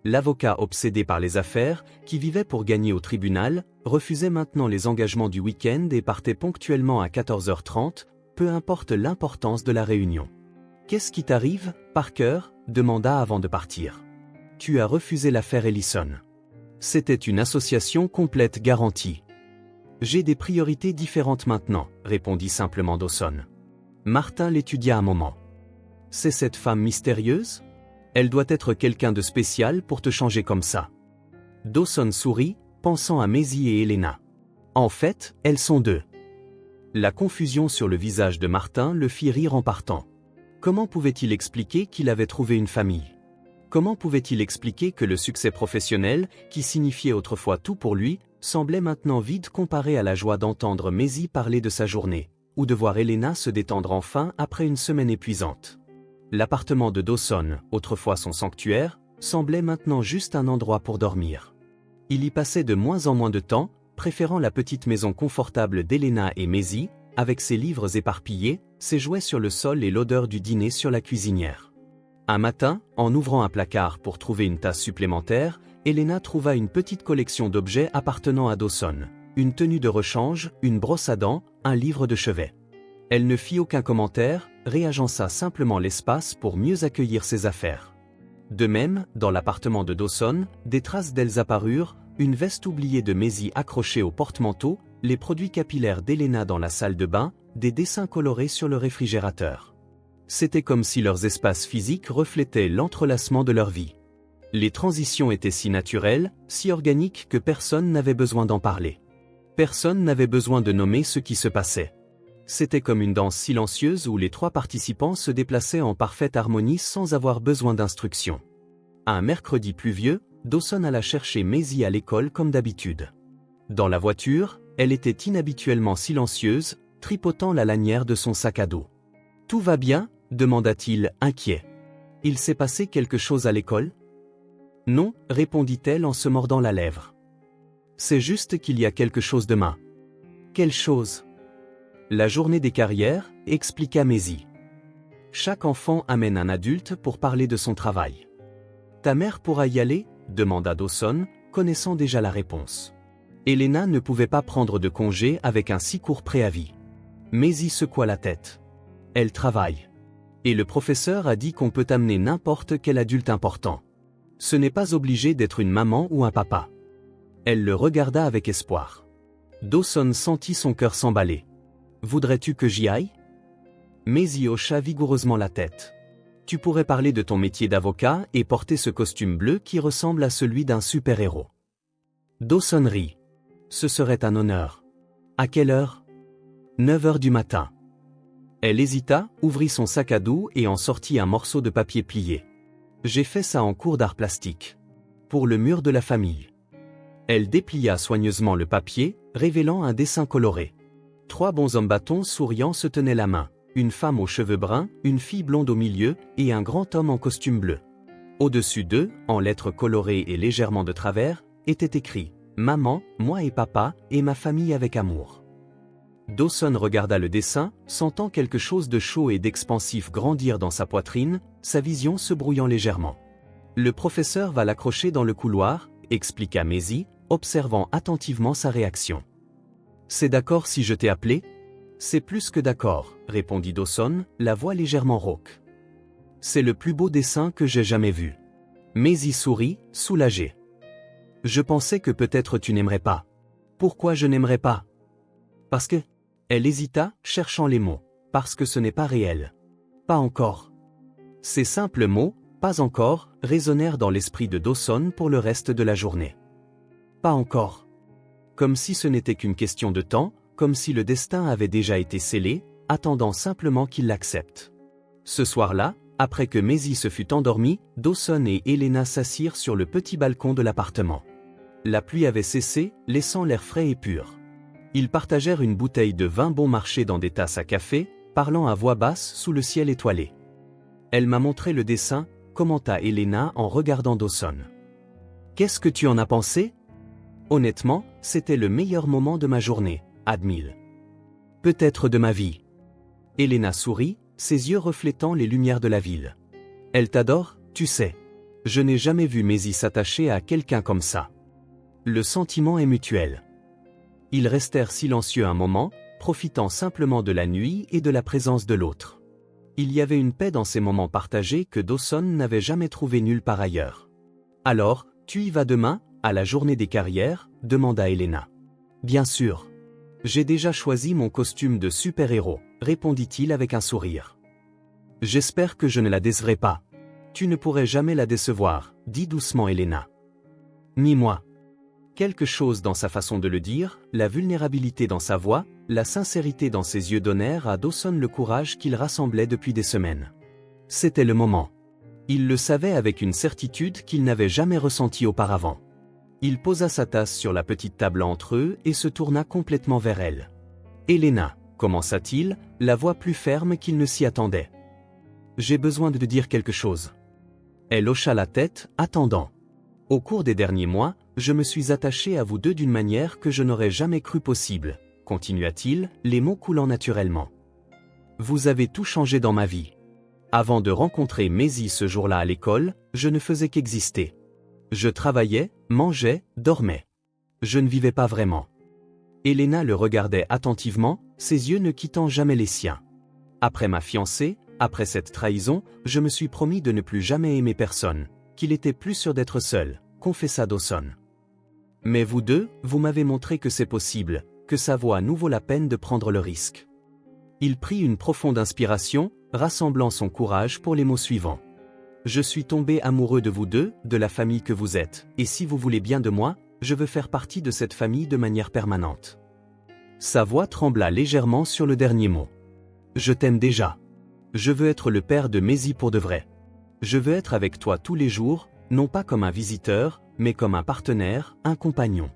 L'avocat obsédé par les affaires, qui vivait pour gagner au tribunal, refusait maintenant les engagements du week-end et partait ponctuellement à 14h30, peu importe l'importance de la réunion. « Qu'est-ce qui t'arrive, Parker ?» demanda avant de partir. « Tu as refusé l'affaire Ellison. » C'était une association complète garantie. « J'ai des priorités différentes maintenant, » répondit simplement Dawson. Martin l'étudia un moment. « C'est cette femme mystérieuse ? Elle doit être quelqu'un de spécial pour te changer comme ça. » Dawson sourit, pensant à Maisie et Elena. En fait, elles sont deux. La confusion sur le visage de Martin le fit rire en partant. Comment pouvait-il expliquer qu'il avait trouvé une famille ? Comment pouvait-il expliquer que le succès professionnel, qui signifiait autrefois tout pour lui, semblait maintenant vide comparé à la joie d'entendre Maisie parler de sa journée, ou de voir Elena se détendre enfin après une semaine épuisante. L'appartement de Dawson, autrefois son sanctuaire, semblait maintenant juste un endroit pour dormir. Il y passait de moins en moins de temps, préférant la petite maison confortable d'Elena et Maisie, avec ses livres éparpillés, ses jouets sur le sol et l'odeur du dîner sur la cuisinière. Un matin, en ouvrant un placard pour trouver une tasse supplémentaire, Elena trouva une petite collection d'objets appartenant à Dawson. Une tenue de rechange, une brosse à dents, un livre de chevet. Elle ne fit aucun commentaire, réagença simplement l'espace pour mieux accueillir ses affaires. De même, dans l'appartement de Dawson, des traces d'elles apparurent, une veste oubliée de Maisie accrochée au porte-manteau, les produits capillaires d'Elena dans la salle de bain, des dessins colorés sur le réfrigérateur. C'était comme si leurs espaces physiques reflétaient l'entrelacement de leur vie. Les transitions étaient si naturelles, si organiques que personne n'avait besoin d'en parler. Personne n'avait besoin de nommer ce qui se passait. C'était comme une danse silencieuse où les trois participants se déplaçaient en parfaite harmonie sans avoir besoin d'instructions. Un mercredi pluvieux, Dawson alla chercher Maisie à l'école comme d'habitude. Dans la voiture, elle était inhabituellement silencieuse, tripotant la lanière de son sac à dos. « Tout va bien ?» demanda-t-il, inquiet. « Il s'est passé quelque chose à l'école ?» « Non » répondit-elle en se mordant la lèvre. « C'est juste qu'il y a quelque chose demain. »« Quelle chose ?» La journée des carrières, expliqua Maisie. Chaque enfant amène un adulte pour parler de son travail. « Ta mère pourra y aller ?» demanda Dawson, connaissant déjà la réponse. Elena ne pouvait pas prendre de congé avec un si court préavis. Maisie secoua la tête. « Elle travaille. Et le professeur a dit qu'on peut amener n'importe quel adulte important. Ce n'est pas obligé d'être une maman ou un papa. » Elle le regarda avec espoir. Dawson sentit son cœur s'emballer. « Voudrais-tu que j'y aille ?» Maisie hocha vigoureusement la tête. « Tu pourrais parler de ton métier d'avocat et porter ce costume bleu qui ressemble à celui d'un super-héros. » Dawson rit. « Ce serait un honneur. »« À quelle heure ?»« 9 heures du matin. » Elle hésita, ouvrit son sac à dos et en sortit un morceau de papier plié. « J'ai fait ça en cours d'art plastique. Pour le mur de la famille. » Elle déplia soigneusement le papier, révélant un dessin coloré. 3 bonshommes bâtons souriants se tenaient la main, une femme aux cheveux bruns, une fille blonde au milieu, et un grand homme en costume bleu. Au-dessus d'eux, en lettres colorées et légèrement de travers, était écrit « Maman, moi et papa, et ma famille avec amour ». Dawson regarda le dessin, sentant quelque chose de chaud et d'expansif grandir dans sa poitrine, sa vision se brouillant légèrement. « Le professeur va l'accrocher dans le couloir », expliqua Maisie, observant attentivement sa réaction. « C'est d'accord si je t'ai appelé ?»« C'est plus que d'accord », répondit Dawson, la voix légèrement rauque. « C'est le plus beau dessin que j'ai jamais vu. » Maisie sourit, soulagée. « Je pensais que peut-être tu n'aimerais pas. »« Pourquoi je n'aimerais pas ?»« Parce que... » Elle hésita, cherchant les mots. « Parce que ce n'est pas réel. »« Pas encore. » Ces simples mots, « pas encore », résonnèrent dans l'esprit de Dawson pour le reste de la journée. Pas encore. Comme si ce n'était qu'une question de temps, comme si le destin avait déjà été scellé, attendant simplement qu'il l'accepte. Ce soir-là, après que Maisie se fut endormie, Dawson et Elena s'assirent sur le petit balcon de l'appartement. La pluie avait cessé, laissant l'air frais et pur. Ils partagèrent une bouteille de vin bon marché dans des tasses à café, parlant à voix basse sous le ciel étoilé. « Elle m'a montré le dessin », commenta Elena en regardant Dawson. « Qu'est-ce que tu en as pensé ?»« Honnêtement, c'était le meilleur moment de ma journée, admit-il. Peut-être de ma vie. » Elena sourit, ses yeux reflétant les lumières de la ville. « Elle t'adore, tu sais. Je n'ai jamais vu Maisie s'attacher à quelqu'un comme ça. Le sentiment est mutuel. » Ils restèrent silencieux un moment, profitant simplement de la nuit et de la présence de l'autre. Il y avait une paix dans ces moments partagés que Dawson n'avait jamais trouvé nulle part ailleurs. « Alors, tu y vas demain, à la journée des carrières ?» demanda Elena. « Bien sûr. J'ai déjà choisi mon costume de super-héros », répondit-il avec un sourire. « J'espère que je ne la décevrai pas. »« Tu ne pourrais jamais la décevoir », dit doucement Elena. « Ni moi. » Quelque chose dans sa façon de le dire, la vulnérabilité dans sa voix, la sincérité dans ses yeux donnèrent à Dawson le courage qu'il rassemblait depuis des semaines. C'était le moment. Il le savait avec une certitude qu'il n'avait jamais ressentie auparavant. Il posa sa tasse sur la petite table entre eux et se tourna complètement vers elle. « Elena » commença-t-il, la voix plus ferme qu'il ne s'y attendait. « J'ai besoin de te dire quelque chose. » Elle hocha la tête, attendant. « Au cours des derniers mois, je me suis attaché à vous deux d'une manière que je n'aurais jamais cru possible, » continua-t-il, les mots coulant naturellement. « Vous avez tout changé dans ma vie. Avant de rencontrer Maisie ce jour-là à l'école, je ne faisais qu'exister. Je travaillais, mangeais, dormais. Je ne vivais pas vraiment. » Elena le regardait attentivement, ses yeux ne quittant jamais les siens. « Après ma fiancée, après cette trahison, je me suis promis de ne plus jamais aimer personne, qu'il était plus sûr d'être seul, » confessa Dawson. « Mais vous deux, vous m'avez montré que c'est possible, que ça vaut à nouveau la peine de prendre le risque. » Il prit une profonde inspiration, rassemblant son courage pour les mots suivants. « Je suis tombé amoureux de vous deux, de la famille que vous êtes, et si vous voulez bien de moi, je veux faire partie de cette famille de manière permanente. » Sa voix trembla légèrement sur le dernier mot. « Je t'aime déjà. Je veux être le père de Maisie pour de vrai. Je veux être avec toi tous les jours, non pas comme un visiteur, mais comme un partenaire, un compagnon.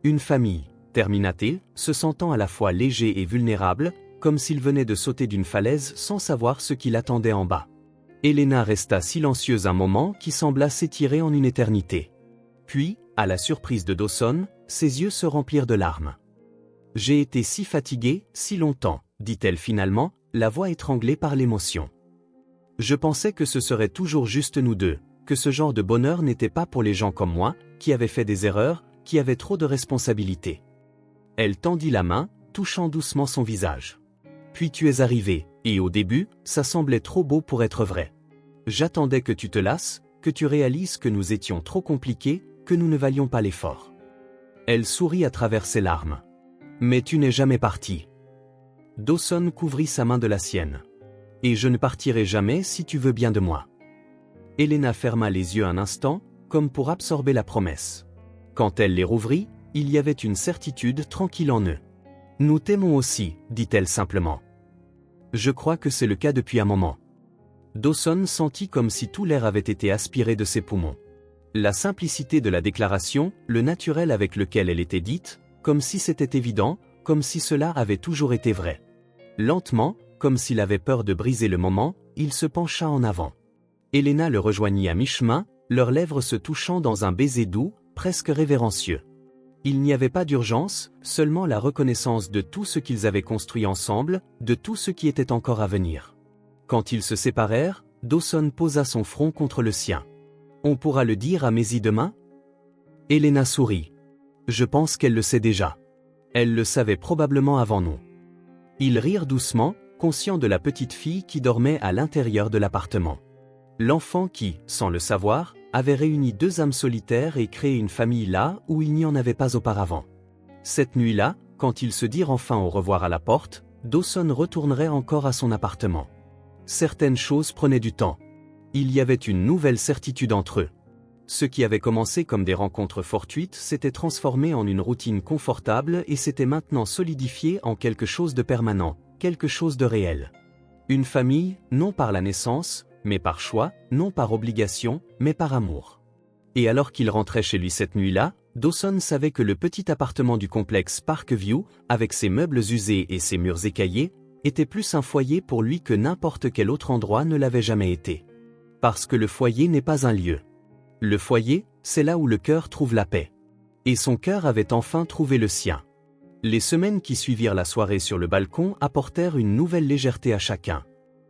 Une famille, » termina-t-il, se sentant à la fois léger et vulnérable, comme s'il venait de sauter d'une falaise sans savoir ce qui l'attendait en bas. Elena resta silencieuse un moment qui sembla s'étirer en une éternité. Puis, à la surprise de Dawson, ses yeux se remplirent de larmes. « J'ai été si fatiguée, si longtemps, » dit-elle finalement, la voix étranglée par l'émotion. « Je pensais que ce serait toujours juste nous deux, que ce genre de bonheur n'était pas pour les gens comme moi, qui avaient fait des erreurs, qui avaient trop de responsabilités. » Elle tendit la main, touchant doucement son visage. « Puis tu es arrivé, et au début, ça semblait trop beau pour être vrai. J'attendais que tu te lasses, que tu réalises que nous étions trop compliqués, que nous ne valions pas l'effort. » Elle sourit à travers ses larmes. « Mais tu n'es jamais parti. » Dawson couvrit sa main de la sienne. « Et je ne partirai jamais si tu veux bien de moi. » Elena ferma les yeux un instant, comme pour absorber la promesse. Quand elle les rouvrit, il y avait une certitude tranquille en eux. « Nous t'aimons aussi, » dit-elle simplement. « Je crois que c'est le cas depuis un moment. » Dawson sentit comme si tout l'air avait été aspiré de ses poumons. La simplicité de la déclaration, le naturel avec lequel elle était dite, comme si c'était évident, comme si cela avait toujours été vrai. Lentement, comme s'il avait peur de briser le moment, il se pencha en avant. Elena le rejoignit à mi-chemin, leurs lèvres se touchant dans un baiser doux, presque révérencieux. Il n'y avait pas d'urgence, seulement la reconnaissance de tout ce qu'ils avaient construit ensemble, de tout ce qui était encore à venir. Quand ils se séparèrent, Dawson posa son front contre le sien. « On pourra le dire à Maisie demain ?» Elena sourit. « Je pense qu'elle le sait déjà. Elle le savait probablement avant nous. » Ils rirent doucement, conscients de la petite fille qui dormait à l'intérieur de l'appartement. L'enfant qui, sans le savoir, avait réuni deux âmes solitaires et créé une famille là où il n'y en avait pas auparavant. Cette nuit-là, quand ils se dirent enfin au revoir à la porte, Dawson retournerait encore à son appartement. Certaines choses prenaient du temps. Il y avait une nouvelle certitude entre eux. Ce qui avait commencé comme des rencontres fortuites s'était transformé en une routine confortable et s'était maintenant solidifié en quelque chose de permanent, quelque chose de réel. Une famille, non par la naissance, mais par choix, non par obligation, mais par amour. Et alors qu'il rentrait chez lui cette nuit-là, Dawson savait que le petit appartement du complexe Parkview, avec ses meubles usés et ses murs écaillés, était plus un foyer pour lui que n'importe quel autre endroit ne l'avait jamais été. Parce que le foyer n'est pas un lieu. Le foyer, c'est là où le cœur trouve la paix. Et son cœur avait enfin trouvé le sien. Les semaines qui suivirent la soirée sur le balcon apportèrent une nouvelle légèreté à chacun.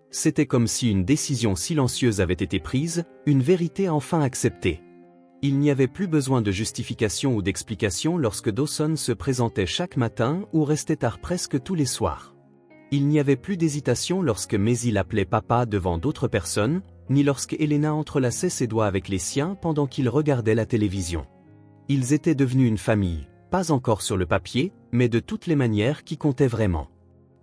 C'était comme si une décision silencieuse avait été prise, une vérité enfin acceptée. Il n'y avait plus besoin de justification ou d'explication lorsque Dawson se présentait chaque matin ou restait tard presque tous les soirs. Il n'y avait plus d'hésitation lorsque Maisie l'appelait papa devant d'autres personnes, ni lorsque Elena entrelaçait ses doigts avec les siens pendant qu'ils regardaient la télévision. Ils étaient devenus une famille, pas encore sur le papier, mais de toutes les manières qui comptaient vraiment.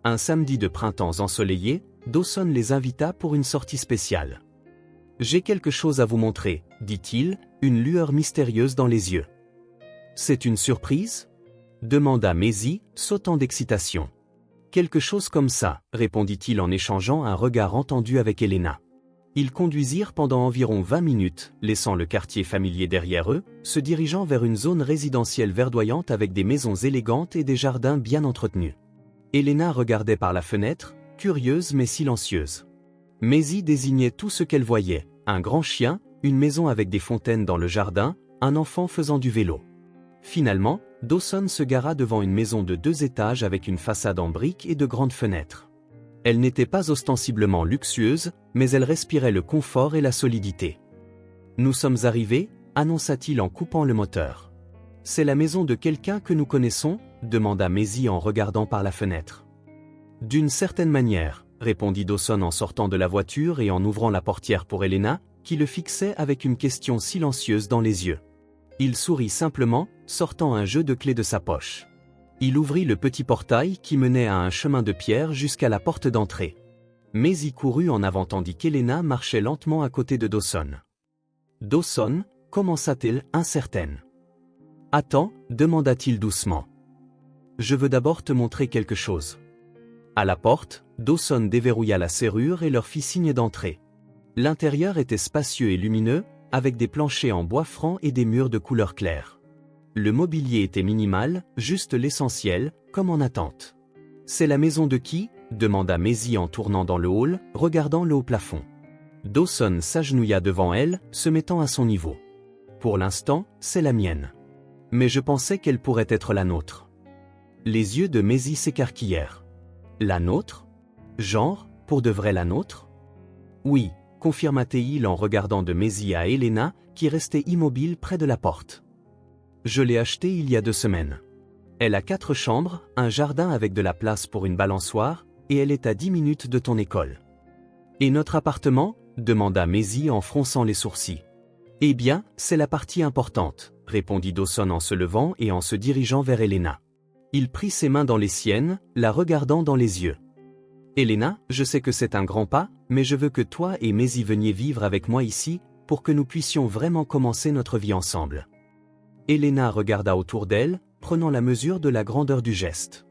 Un samedi de printemps ensoleillé, Dawson les invita pour une sortie spéciale. « J'ai quelque chose à vous montrer, » dit-il, une lueur mystérieuse dans les yeux. « C'est une surprise ?» demanda Maisie, sautant d'excitation. « Quelque chose comme ça, » répondit-il en échangeant un regard entendu avec Elena. Ils conduisirent pendant environ 20 minutes, laissant le quartier familier derrière eux, se dirigeant vers une zone résidentielle verdoyante avec des maisons élégantes et des jardins bien entretenus. Elena regardait par la fenêtre, curieuse mais silencieuse. Maisie désignait tout ce qu'elle voyait, un grand chien, une maison avec des fontaines dans le jardin, un enfant faisant du vélo. Finalement, Dawson se gara devant une maison de 2 étages avec une façade en briques et de grandes fenêtres. Elle n'était pas ostensiblement luxueuse, mais elle respirait le confort et la solidité. « Nous sommes arrivés » annonça-t-il en coupant le moteur. « C'est la maison de quelqu'un que nous connaissons » demanda Maisie en regardant par la fenêtre. « D'une certaine manière » répondit Dawson en sortant de la voiture et en ouvrant la portière pour Elena, qui le fixait avec une question silencieuse dans les yeux. Il sourit simplement, sortant un jeu de clés de sa poche. Il ouvrit le petit portail qui menait à un chemin de pierre jusqu'à la porte d'entrée. Maisie courut en avant tandis qu'Elena marchait lentement à côté de Dawson. « Dawson » commença-t-elle, incertaine. « Attends » demanda-t-il doucement. « Je veux d'abord te montrer quelque chose. » À la porte, Dawson déverrouilla la serrure et leur fit signe d'entrer. L'intérieur était spacieux et lumineux, avec des planchers en bois franc et des murs de couleur claire. Le mobilier était minimal, juste l'essentiel, comme en attente. « C'est la maison de qui » demanda Maisie en tournant dans le hall, regardant le haut plafond. Dawson s'agenouilla devant elle, se mettant à son niveau. « Pour l'instant, c'est la mienne. Mais je pensais qu'elle pourrait être la nôtre. » Les yeux de Maisie s'écarquillèrent. « La nôtre ? Genre, pour de vrai la nôtre ? » « Oui » confirma-t-il en regardant de Maisie à Elena, qui restait immobile près de la porte. « Je l'ai achetée il y a 2 semaines. Elle a 4 chambres, un jardin avec de la place pour une balançoire, et elle est à 10 minutes de ton école. »« Et notre appartement » demanda Maisie en fronçant les sourcils. « Eh bien, c'est la partie importante » répondit Dawson en se levant et en se dirigeant vers Elena. Il prit ses mains dans les siennes, la regardant dans les yeux. « Elena, je sais que c'est un grand pas, mais je veux que toi et Maisie veniez vivre avec moi ici, pour que nous puissions vraiment commencer notre vie ensemble. » Elena regarda autour d'elle, prenant la mesure de la grandeur du geste.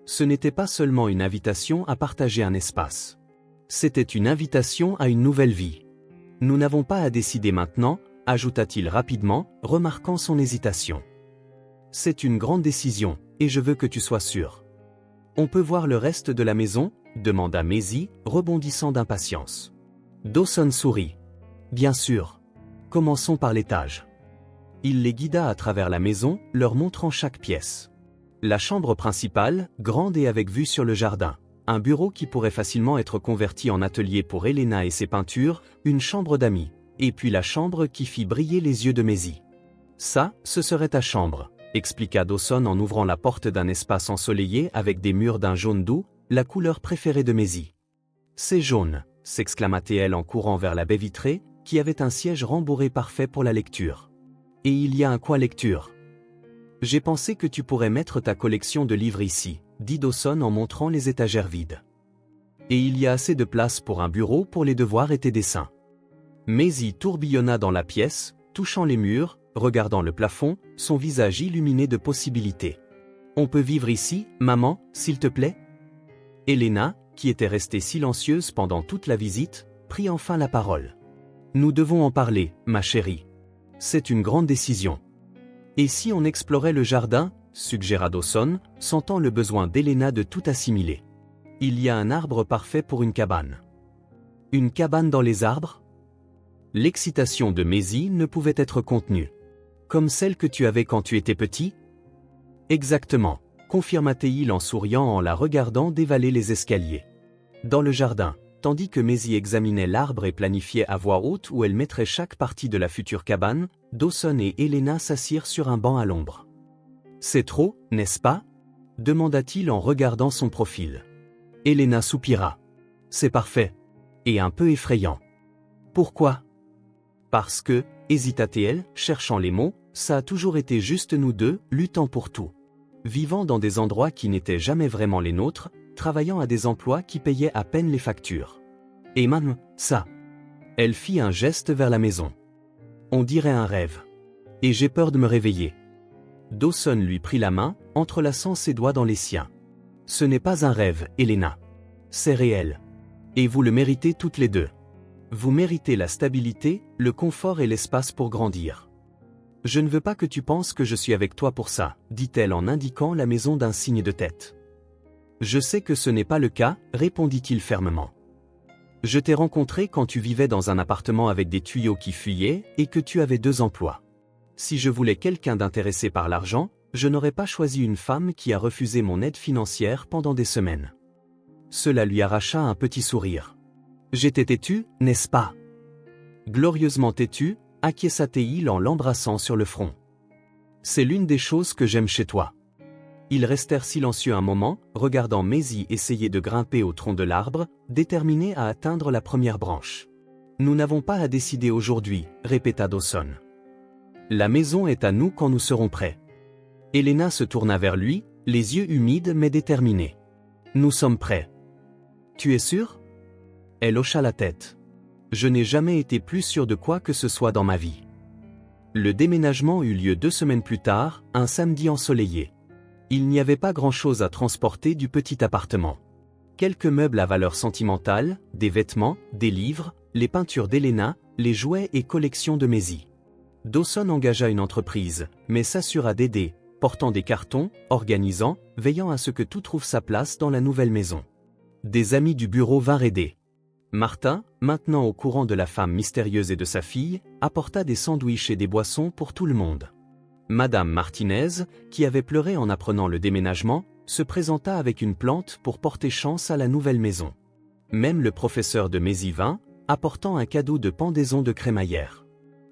Ce n'était pas seulement une invitation à partager un espace. C'était une invitation à une nouvelle vie. « Nous n'avons pas à décider maintenant » ajouta-t-il rapidement, remarquant son hésitation. « C'est une grande décision, et je veux que tu sois sûr. »« On peut voir le reste de la maison » demanda Maisie, rebondissant d'impatience. Dawson sourit. « Bien sûr. Commençons par l'étage. » Il les guida à travers la maison, leur montrant chaque pièce. La chambre principale, grande et avec vue sur le jardin. Un bureau qui pourrait facilement être converti en atelier pour Elena et ses peintures, une chambre d'amis. Et puis la chambre qui fit briller les yeux de Maisie. « Ça, ce serait ta chambre », expliqua Dawson en ouvrant la porte d'un espace ensoleillé avec des murs d'un jaune doux, la couleur préférée de Maisie. « C'est jaune », s'exclama-t-elle en courant vers la baie vitrée, qui avait un siège rembourré parfait pour la lecture. « Et il y a un coin lecture. »« J'ai pensé que tu pourrais mettre ta collection de livres ici », dit Dawson en montrant les étagères vides. « Et il y a assez de place pour un bureau pour les devoirs et tes dessins. » Maisie tourbillonna dans la pièce, touchant les murs, regardant le plafond, son visage illuminé de possibilités. « On peut vivre ici, maman, s'il te plaît ?» Elena, qui était restée silencieuse pendant toute la visite, prit enfin la parole. « Nous devons en parler, ma chérie. C'est une grande décision. »« Et si on explorait le jardin ?» suggéra Dawson, sentant le besoin d'Elena de tout assimiler. « Il y a un arbre parfait pour une cabane. »« Une cabane dans les arbres ?» L'excitation de Maisie ne pouvait être contenue. « Comme celle que tu avais quand tu étais petit ?»« Exactement. » confirma-t-il en souriant en la regardant dévaler les escaliers. Dans le jardin, tandis que Maisie examinait l'arbre et planifiait à voix haute où elle mettrait chaque partie de la future cabane, Dawson et Elena s'assirent sur un banc à l'ombre. « C'est trop, n'est-ce pas ?» demanda-t-il en regardant son profil. Elena soupira. « C'est parfait. Et un peu effrayant. »« Pourquoi ?»« Parce que, » hésita-t-elle, cherchant les mots, « ça a toujours été juste nous deux, luttant pour tout. Vivant dans des endroits qui n'étaient jamais vraiment les nôtres, travaillant à des emplois qui payaient à peine les factures. Et même, ça. » Elle fit un geste vers la maison. « On dirait un rêve. Et j'ai peur de me réveiller. » Dawson lui prit la main, entrelaçant ses doigts dans les siens. « Ce n'est pas un rêve, Elena. C'est réel. Et vous le méritez toutes les deux. » Vous méritez la stabilité, le confort et l'espace pour grandir. Je ne veux pas que tu penses que je suis avec toi pour ça, dit-elle en indiquant la maison d'un signe de tête. Je sais que ce n'est pas le cas, répondit-il fermement. Je t'ai rencontré quand tu vivais dans un appartement avec des tuyaux qui fuyaient et que tu avais 2 emplois. Si je voulais quelqu'un d'intéressé par l'argent, je n'aurais pas choisi une femme qui a refusé mon aide financière pendant des semaines. Cela lui arracha un petit sourire. J'étais têtu, n'est-ce pas? Glorieusement têtu, acquiesça-t-il en l'embrassant sur le front. C'est l'une des choses que j'aime chez toi. Ils restèrent silencieux un moment, regardant Maisie essayer de grimper au tronc de l'arbre, déterminée à atteindre la première branche. Nous n'avons pas à décider aujourd'hui, répéta Dawson. La maison est à nous quand nous serons prêts. Elena se tourna vers lui, les yeux humides mais déterminés. Nous sommes prêts. Tu es sûr? Elle hocha la tête. Je n'ai jamais été plus sûr de quoi que ce soit dans ma vie. Le déménagement eut lieu 2 semaines plus tard, un samedi ensoleillé. Il n'y avait pas grand-chose à transporter du petit appartement. Quelques meubles à valeur sentimentale, des vêtements, des livres, les peintures d'Elena, les jouets et collections de Maisie. Dawson engagea une entreprise, mais s'assura d'aider, portant des cartons, organisant, veillant à ce que tout trouve sa place dans la nouvelle maison. Des amis du bureau vinrent aider. Martha, maintenant au courant de la femme mystérieuse et de sa fille, apporta des sandwichs et des boissons pour tout le monde. Madame Martinez, qui avait pleuré en apprenant le déménagement, se présenta avec une plante pour porter chance à la nouvelle maison. Même le professeur de Maisie vint, apportant un cadeau de pendaison de crémaillère.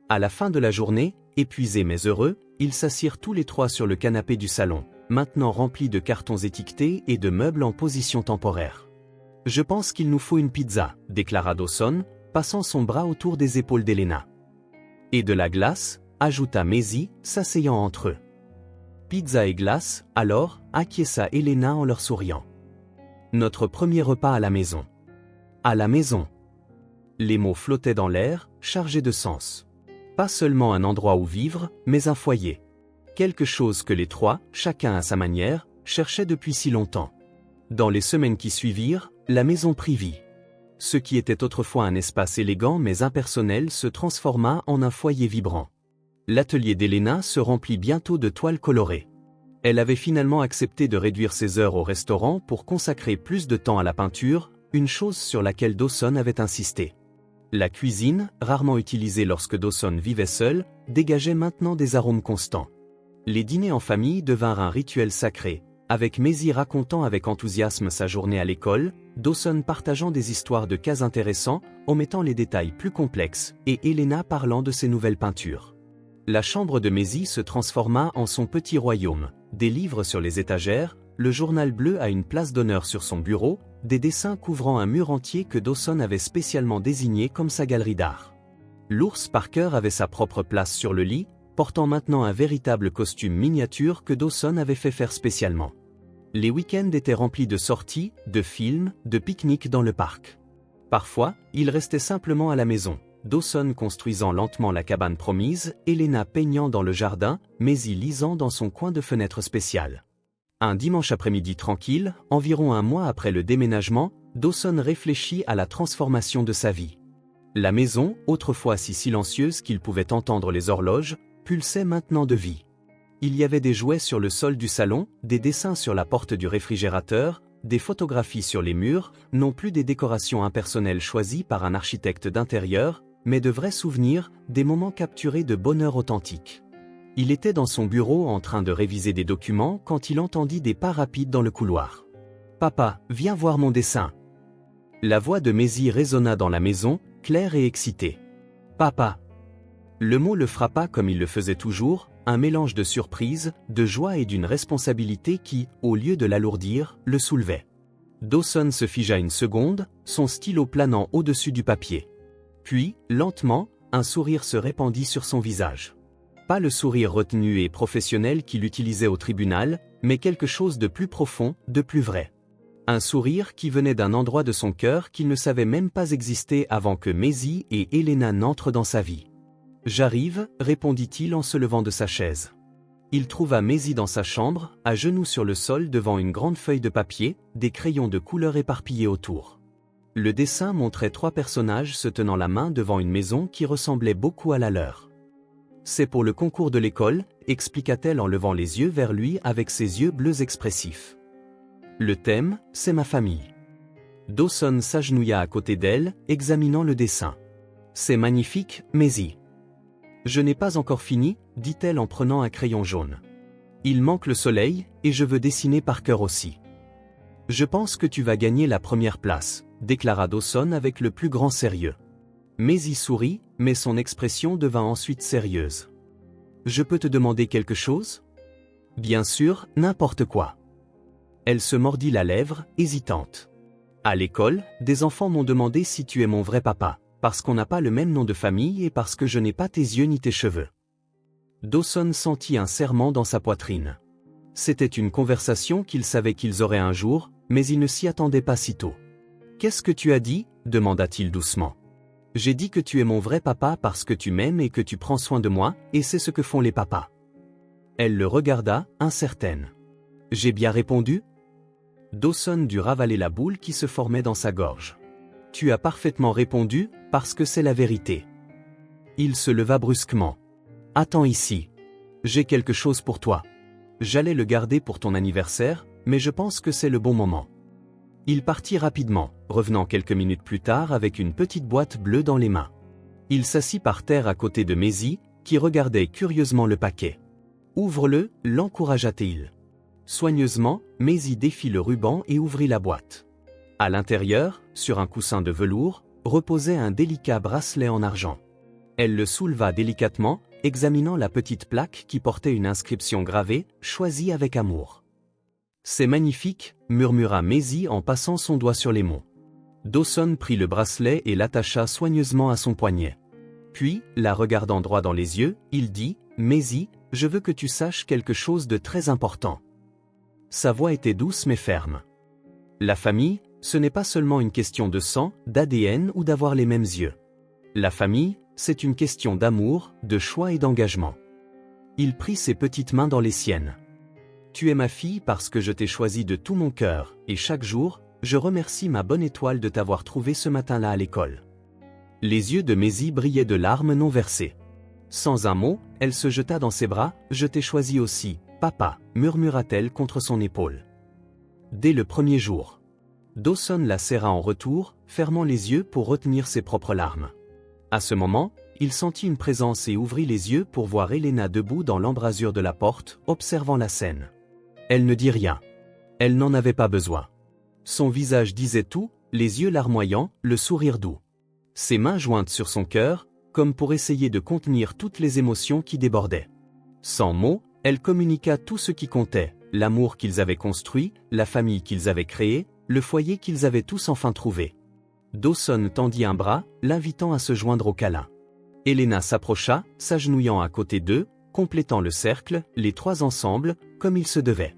À la fin de la journée, épuisés mais heureux, ils s'assirent tous les 3 sur le canapé du salon, maintenant rempli de cartons étiquetés et de meubles en position temporaire. « Je pense qu'il nous faut une pizza », déclara Dawson, passant son bras autour des épaules d'Elena. « Et de la glace », ajouta Maisie, s'asseyant entre eux. « Pizza et glace, alors », acquiesça Elena en leur souriant. « Notre premier repas à la maison. »« À la maison ». Les mots flottaient dans l'air, chargés de sens. Pas seulement un endroit où vivre, mais un foyer. Quelque chose que les 3, chacun à sa manière, cherchaient depuis si longtemps. Dans les semaines qui suivirent, la maison prit vie. Ce qui était autrefois un espace élégant mais impersonnel se transforma en un foyer vibrant. L'atelier d'Elena se remplit bientôt de toiles colorées. Elle avait finalement accepté de réduire ses heures au restaurant pour consacrer plus de temps à la peinture, une chose sur laquelle Dawson avait insisté. La cuisine, rarement utilisée lorsque Dawson vivait seul, dégageait maintenant des arômes constants. Les dîners en famille devinrent un rituel sacré, avec Maisie racontant avec enthousiasme sa journée à l'école, Dawson partageant des histoires de cas intéressants, omettant les détails plus complexes, et Elena parlant de ses nouvelles peintures. La chambre de Maisie se transforma en son petit royaume, des livres sur les étagères, le journal bleu à une place d'honneur sur son bureau, des dessins couvrant un mur entier que Dawson avait spécialement désigné comme sa galerie d'art. L'ours Parker avait sa propre place sur le lit, portant maintenant un véritable costume miniature que Dawson avait fait faire spécialement. Les week-ends étaient remplis de sorties, de films, de pique-niques dans le parc. Parfois, il restait simplement à la maison. Dawson construisant lentement la cabane promise, Elena peignant dans le jardin, Maisie lisant dans son coin de fenêtre spécial. Un dimanche après-midi tranquille, environ un mois après le déménagement, Dawson réfléchit à la transformation de sa vie. La maison, autrefois si silencieuse qu'il pouvait entendre les horloges, pulsait maintenant de vie. Il y avait des jouets sur le sol du salon, des dessins sur la porte du réfrigérateur, des photographies sur les murs, non plus des décorations impersonnelles choisies par un architecte d'intérieur, mais de vrais souvenirs, des moments capturés de bonheur authentique. Il était dans son bureau en train de réviser des documents quand il entendit des pas rapides dans le couloir. « Papa, viens voir mon dessin. » La voix de Maisie résonna dans la maison, claire et excitée. « Papa !» Le mot le frappa comme il le faisait toujours, un mélange de surprise, de joie et d'une responsabilité qui, au lieu de l'alourdir, le soulevait. Dawson se figea une seconde, son stylo planant au-dessus du papier. Puis, lentement, un sourire se répandit sur son visage. Pas le sourire retenu et professionnel qu'il utilisait au tribunal, mais quelque chose de plus profond, de plus vrai. Un sourire qui venait d'un endroit de son cœur qu'il ne savait même pas exister avant que Maisie et Elena n'entrent dans sa vie. « J'arrive », répondit-il en se levant de sa chaise. Il trouva Maisie dans sa chambre, à genoux sur le sol devant une grande feuille de papier, des crayons de couleur éparpillés autour. Le dessin montrait 3 personnages se tenant la main devant une maison qui ressemblait beaucoup à la leur. C'est pour le concours de l'école, expliqua-t-elle en levant les yeux vers lui avec ses yeux bleus expressifs. Le thème, c'est ma famille. Dawson s'agenouilla à côté d'elle, examinant le dessin. C'est magnifique, Maisie. Je n'ai pas encore fini, dit-elle en prenant un crayon jaune. Il manque le soleil, et je veux dessiner par cœur aussi. Je pense que tu vas gagner la première place, déclara Dawson avec le plus grand sérieux. Maisie sourit, mais son expression devint ensuite sérieuse. Je peux te demander quelque chose? Bien sûr, n'importe quoi. Elle se mordit la lèvre, hésitante. À l'école, des enfants m'ont demandé si tu es mon vrai papa, parce qu'on n'a pas le même nom de famille et parce que je n'ai pas tes yeux ni tes cheveux. Dawson sentit un serrement dans sa poitrine. C'était une conversation qu'il savait qu'ils auraient un jour, mais il ne s'y attendait pas si tôt. Qu'est-ce que tu as dit? Demanda-t-il doucement. J'ai dit que tu es mon vrai papa parce que tu m'aimes et que tu prends soin de moi, et c'est ce que font les papas. Elle le regarda, incertaine. J'ai bien répondu? Dawson dut ravaler la boule qui se formait dans sa gorge. Tu as parfaitement répondu, parce que c'est la vérité. Il se leva brusquement. Attends ici. J'ai quelque chose pour toi. J'allais le garder pour ton anniversaire, mais je pense que c'est le bon moment. Il partit rapidement, revenant quelques minutes plus tard avec une petite boîte bleue dans les mains. Il s'assit par terre à côté de Maisie, qui regardait curieusement le paquet. Ouvre-le, l'encouragea-t-il. Soigneusement, Maisie défit le ruban et ouvrit la boîte. À l'intérieur, sur un coussin de velours, reposait un délicat bracelet en argent. Elle le souleva délicatement, examinant la petite plaque qui portait une inscription gravée, choisie avec amour. C'est magnifique, murmura Maisie en passant son doigt sur les mots. Dawson prit le bracelet et l'attacha soigneusement à son poignet. Puis, la regardant droit dans les yeux, il dit, « Maisie, je veux que tu saches quelque chose de très important. » Sa voix était douce mais ferme. La famille, ce n'est pas seulement une question de sang, d'ADN ou d'avoir les mêmes yeux. La famille, c'est une question d'amour, de choix et d'engagement. Il prit ses petites mains dans les siennes. Tu es ma fille parce que je t'ai choisie de tout mon cœur, et chaque jour, je remercie ma bonne étoile de t'avoir trouvée ce matin-là à l'école. Les yeux de Maisie brillaient de larmes non versées. Sans un mot, elle se jeta dans ses bras, « Je t'ai choisi aussi, papa », murmura-t-elle contre son épaule. Dès le premier jour. Dawson la serra en retour, fermant les yeux pour retenir ses propres larmes. À ce moment, il sentit une présence et ouvrit les yeux pour voir Elena debout dans l'embrasure de la porte, observant la scène. Elle ne dit rien. Elle n'en avait pas besoin. Son visage disait tout, les yeux larmoyants, le sourire doux. Ses mains jointes sur son cœur, comme pour essayer de contenir toutes les émotions qui débordaient. Sans mots, elle communiqua tout ce qui comptait, l'amour qu'ils avaient construit, la famille qu'ils avaient créée, le foyer qu'ils avaient tous enfin trouvé. Dawson tendit un bras, l'invitant à se joindre au câlin. Elena s'approcha, s'agenouillant à côté d'eux, complétant le cercle, les trois ensemble, comme il se devait.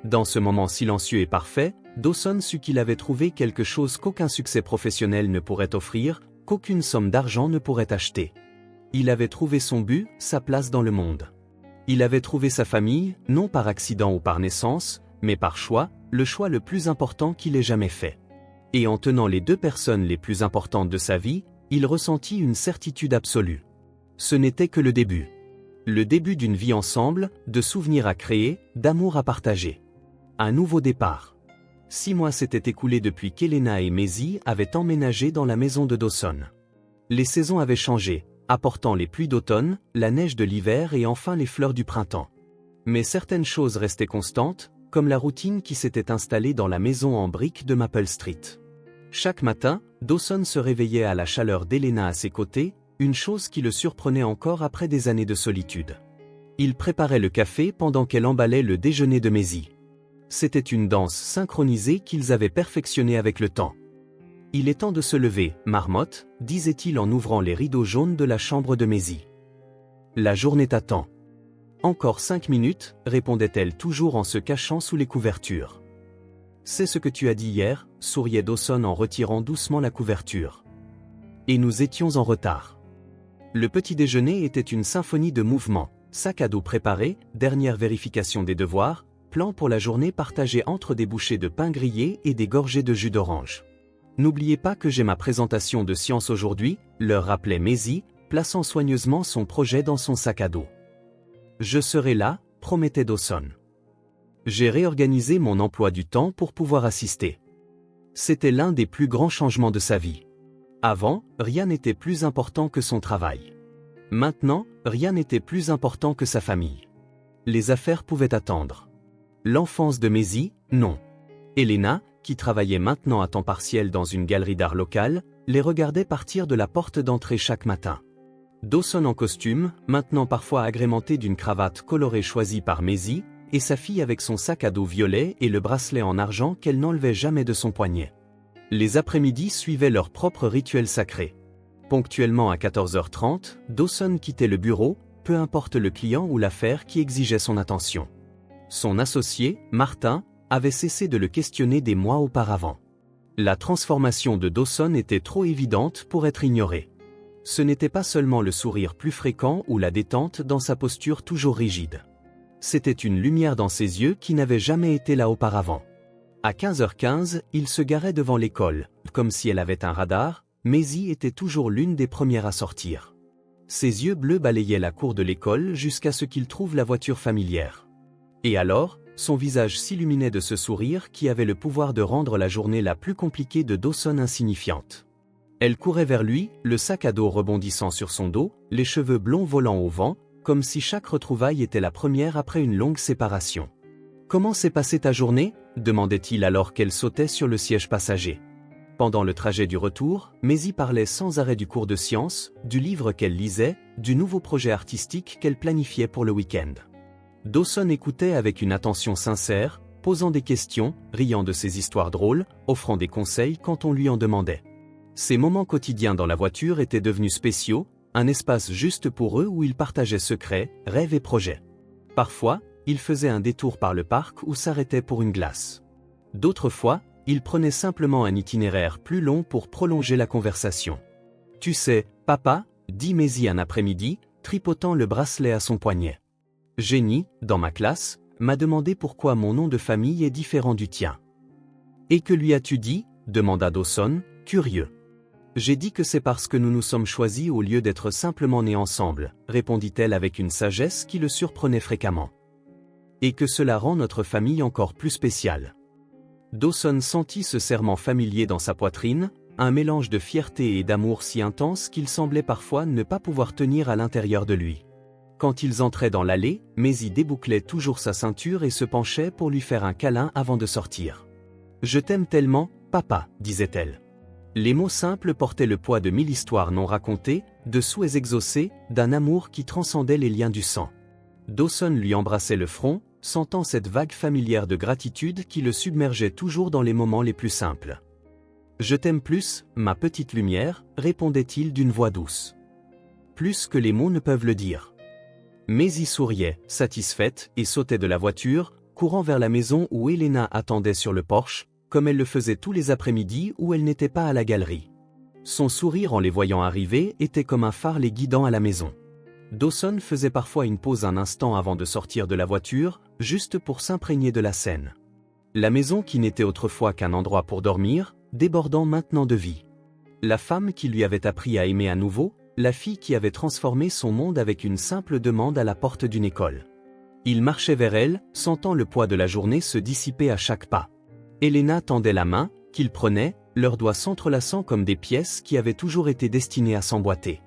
Dans ce moment silencieux et parfait, Dawson sut qu'il avait trouvé quelque chose qu'aucun succès professionnel ne pourrait offrir, qu'aucune somme d'argent ne pourrait acheter. Il avait trouvé son but, sa place dans le monde. Il avait trouvé sa famille, non par accident ou par naissance, mais par choix, le choix le plus important qu'il ait jamais fait. Et en tenant les deux personnes les plus importantes de sa vie, il ressentit une certitude absolue. Ce n'était que le début. Le début d'une vie ensemble, de souvenirs à créer, d'amour à partager. Un nouveau départ. 6 mois s'étaient écoulés depuis qu'Elena et Maisie avaient emménagé dans la maison de Dawson. Les saisons avaient changé, apportant les pluies d'automne, la neige de l'hiver et enfin les fleurs du printemps. Mais certaines choses restaient constantes, comme la routine qui s'était installée dans la maison en briques de Maple Street. Chaque matin, Dawson se réveillait à la chaleur d'Elena à ses côtés, une chose qui le surprenait encore après des années de solitude. Il préparait le café pendant qu'elle emballait le déjeuner de Maisie. C'était une danse synchronisée qu'ils avaient perfectionnée avec le temps. « Il est temps de se lever, marmotte », disait-il en ouvrant les rideaux jaunes de la chambre de Maisie. « La journée t'attend. »« Encore 5 minutes », répondait-elle toujours en se cachant sous les couvertures. « C'est ce que tu as dit hier », souriait Dawson en retirant doucement la couverture. Et nous étions en retard. Le petit déjeuner était une symphonie de mouvements, sac à dos préparé, dernière vérification des devoirs, plan pour la journée partagé entre des bouchées de pain grillé et des gorgées de jus d'orange. N'oubliez pas que j'ai ma présentation de science aujourd'hui, leur rappelait Maisie, plaçant soigneusement son projet dans son sac à dos. Je serai là, promettait Dawson. J'ai réorganisé mon emploi du temps pour pouvoir assister. C'était l'un des plus grands changements de sa vie. Avant, rien n'était plus important que son travail. Maintenant, rien n'était plus important que sa famille. Les affaires pouvaient attendre. L'enfance de Maisie, non. Elena, qui travaillait maintenant à temps partiel dans une galerie d'art locale, les regardait partir de la porte d'entrée chaque matin. Dawson en costume, maintenant parfois agrémenté d'une cravate colorée choisie par Maisie, et sa fille avec son sac à dos violet et le bracelet en argent qu'elle n'enlevait jamais de son poignet. Les après-midi suivaient leur propre rituel sacré. Ponctuellement à 14h30, Dawson quittait le bureau, peu importe le client ou l'affaire qui exigeait son attention. Son associé, Martin, avait cessé de le questionner des mois auparavant. La transformation de Dawson était trop évidente pour être ignorée. Ce n'était pas seulement le sourire plus fréquent ou la détente dans sa posture toujours rigide. C'était une lumière dans ses yeux qui n'avait jamais été là auparavant. À 15h15, il se garait devant l'école, comme si elle avait un radar. Maisie était toujours l'une des premières à sortir. Ses yeux bleus balayaient la cour de l'école jusqu'à ce qu'il trouve la voiture familière. Et alors, son visage s'illuminait de ce sourire qui avait le pouvoir de rendre la journée la plus compliquée de Dawson insignifiante. Elle courait vers lui, le sac à dos rebondissant sur son dos, les cheveux blonds volant au vent, comme si chaque retrouvaille était la première après une longue séparation. « Comment s'est passée ta journée ?» demandait-il alors qu'elle sautait sur le siège passager. Pendant le trajet du retour, Maisie parlait sans arrêt du cours de sciences, du livre qu'elle lisait, du nouveau projet artistique qu'elle planifiait pour le week-end. Dawson écoutait avec une attention sincère, posant des questions, riant de ses histoires drôles, offrant des conseils quand on lui en demandait. Ces moments quotidiens dans la voiture étaient devenus spéciaux, un espace juste pour eux où ils partageaient secrets, rêves et projets. Parfois, ils faisaient un détour par le parc ou s'arrêtaient pour une glace. D'autres fois, ils prenaient simplement un itinéraire plus long pour prolonger la conversation. « Tu sais, papa, » dit Maisie un après-midi, tripotant le bracelet à son poignet. « Jenny, dans ma classe, m'a demandé pourquoi mon nom de famille est différent du tien. »« Et que lui as-tu dit ?» demanda Dawson, curieux. « J'ai dit que c'est parce que nous nous sommes choisis au lieu d'être simplement nés ensemble, » répondit-elle avec une sagesse qui le surprenait fréquemment. « Et que cela rend notre famille encore plus spéciale. » Dawson sentit ce serrement familier dans sa poitrine, un mélange de fierté et d'amour si intense qu'il semblait parfois ne pas pouvoir tenir à l'intérieur de lui. Quand ils entraient dans l'allée, Maisie débouclait toujours sa ceinture et se penchait pour lui faire un câlin avant de sortir. « Je t'aime tellement, papa, » disait-elle. Les mots simples portaient le poids de 1000 histoires non racontées, de souhaits exaucés, d'un amour qui transcendait les liens du sang. Dawson lui embrassait le front, sentant cette vague familière de gratitude qui le submergeait toujours dans les moments les plus simples. « Je t'aime plus, ma petite lumière, » répondait-il d'une voix douce. Plus que les mots ne peuvent le dire. Maisie souriait, satisfaite, et sautait de la voiture, courant vers la maison où Elena attendait sur le porche, comme elle le faisait tous les après-midi où elle n'était pas à la galerie. Son sourire en les voyant arriver était comme un phare les guidant à la maison. Dawson faisait parfois une pause un instant avant de sortir de la voiture, juste pour s'imprégner de la scène. La maison qui n'était autrefois qu'un endroit pour dormir, débordant maintenant de vie. La femme qui lui avait appris à aimer à nouveau, la fille qui avait transformé son monde avec une simple demande à la porte d'une école. Il marchait vers elle, sentant le poids de la journée se dissiper à chaque pas. Elena tendait la main, qu'il prenait, leurs doigts s'entrelaçant comme des pièces qui avaient toujours été destinées à s'emboîter.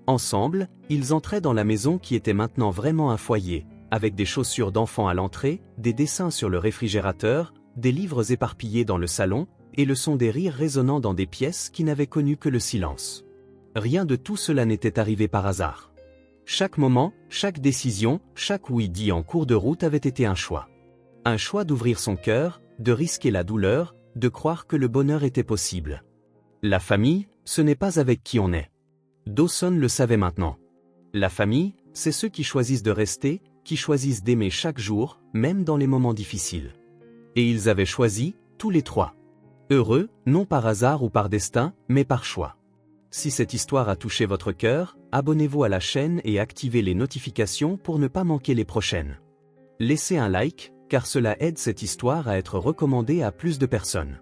Ensemble, ils entraient dans la maison qui était maintenant vraiment un foyer, avec des chaussures d'enfant à l'entrée, des dessins sur le réfrigérateur, des livres éparpillés dans le salon, et le son des rires résonnant dans des pièces qui n'avaient connu que le silence. Rien de tout cela n'était arrivé par hasard. Chaque moment, chaque décision, chaque oui dit en cours de route avait été un choix. Un choix d'ouvrir son cœur, de risquer la douleur, de croire que le bonheur était possible. La famille, ce n'est pas avec qui on est. Dawson le savait maintenant. La famille, c'est ceux qui choisissent de rester, qui choisissent d'aimer chaque jour, même dans les moments difficiles. Et ils avaient choisi, tous les trois. Heureux, non par hasard ou par destin, mais par choix. Si cette histoire a touché votre cœur, abonnez-vous à la chaîne et activez les notifications pour ne pas manquer les prochaines. Laissez un like, car cela aide cette histoire à être recommandée à plus de personnes.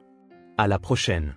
À la prochaine.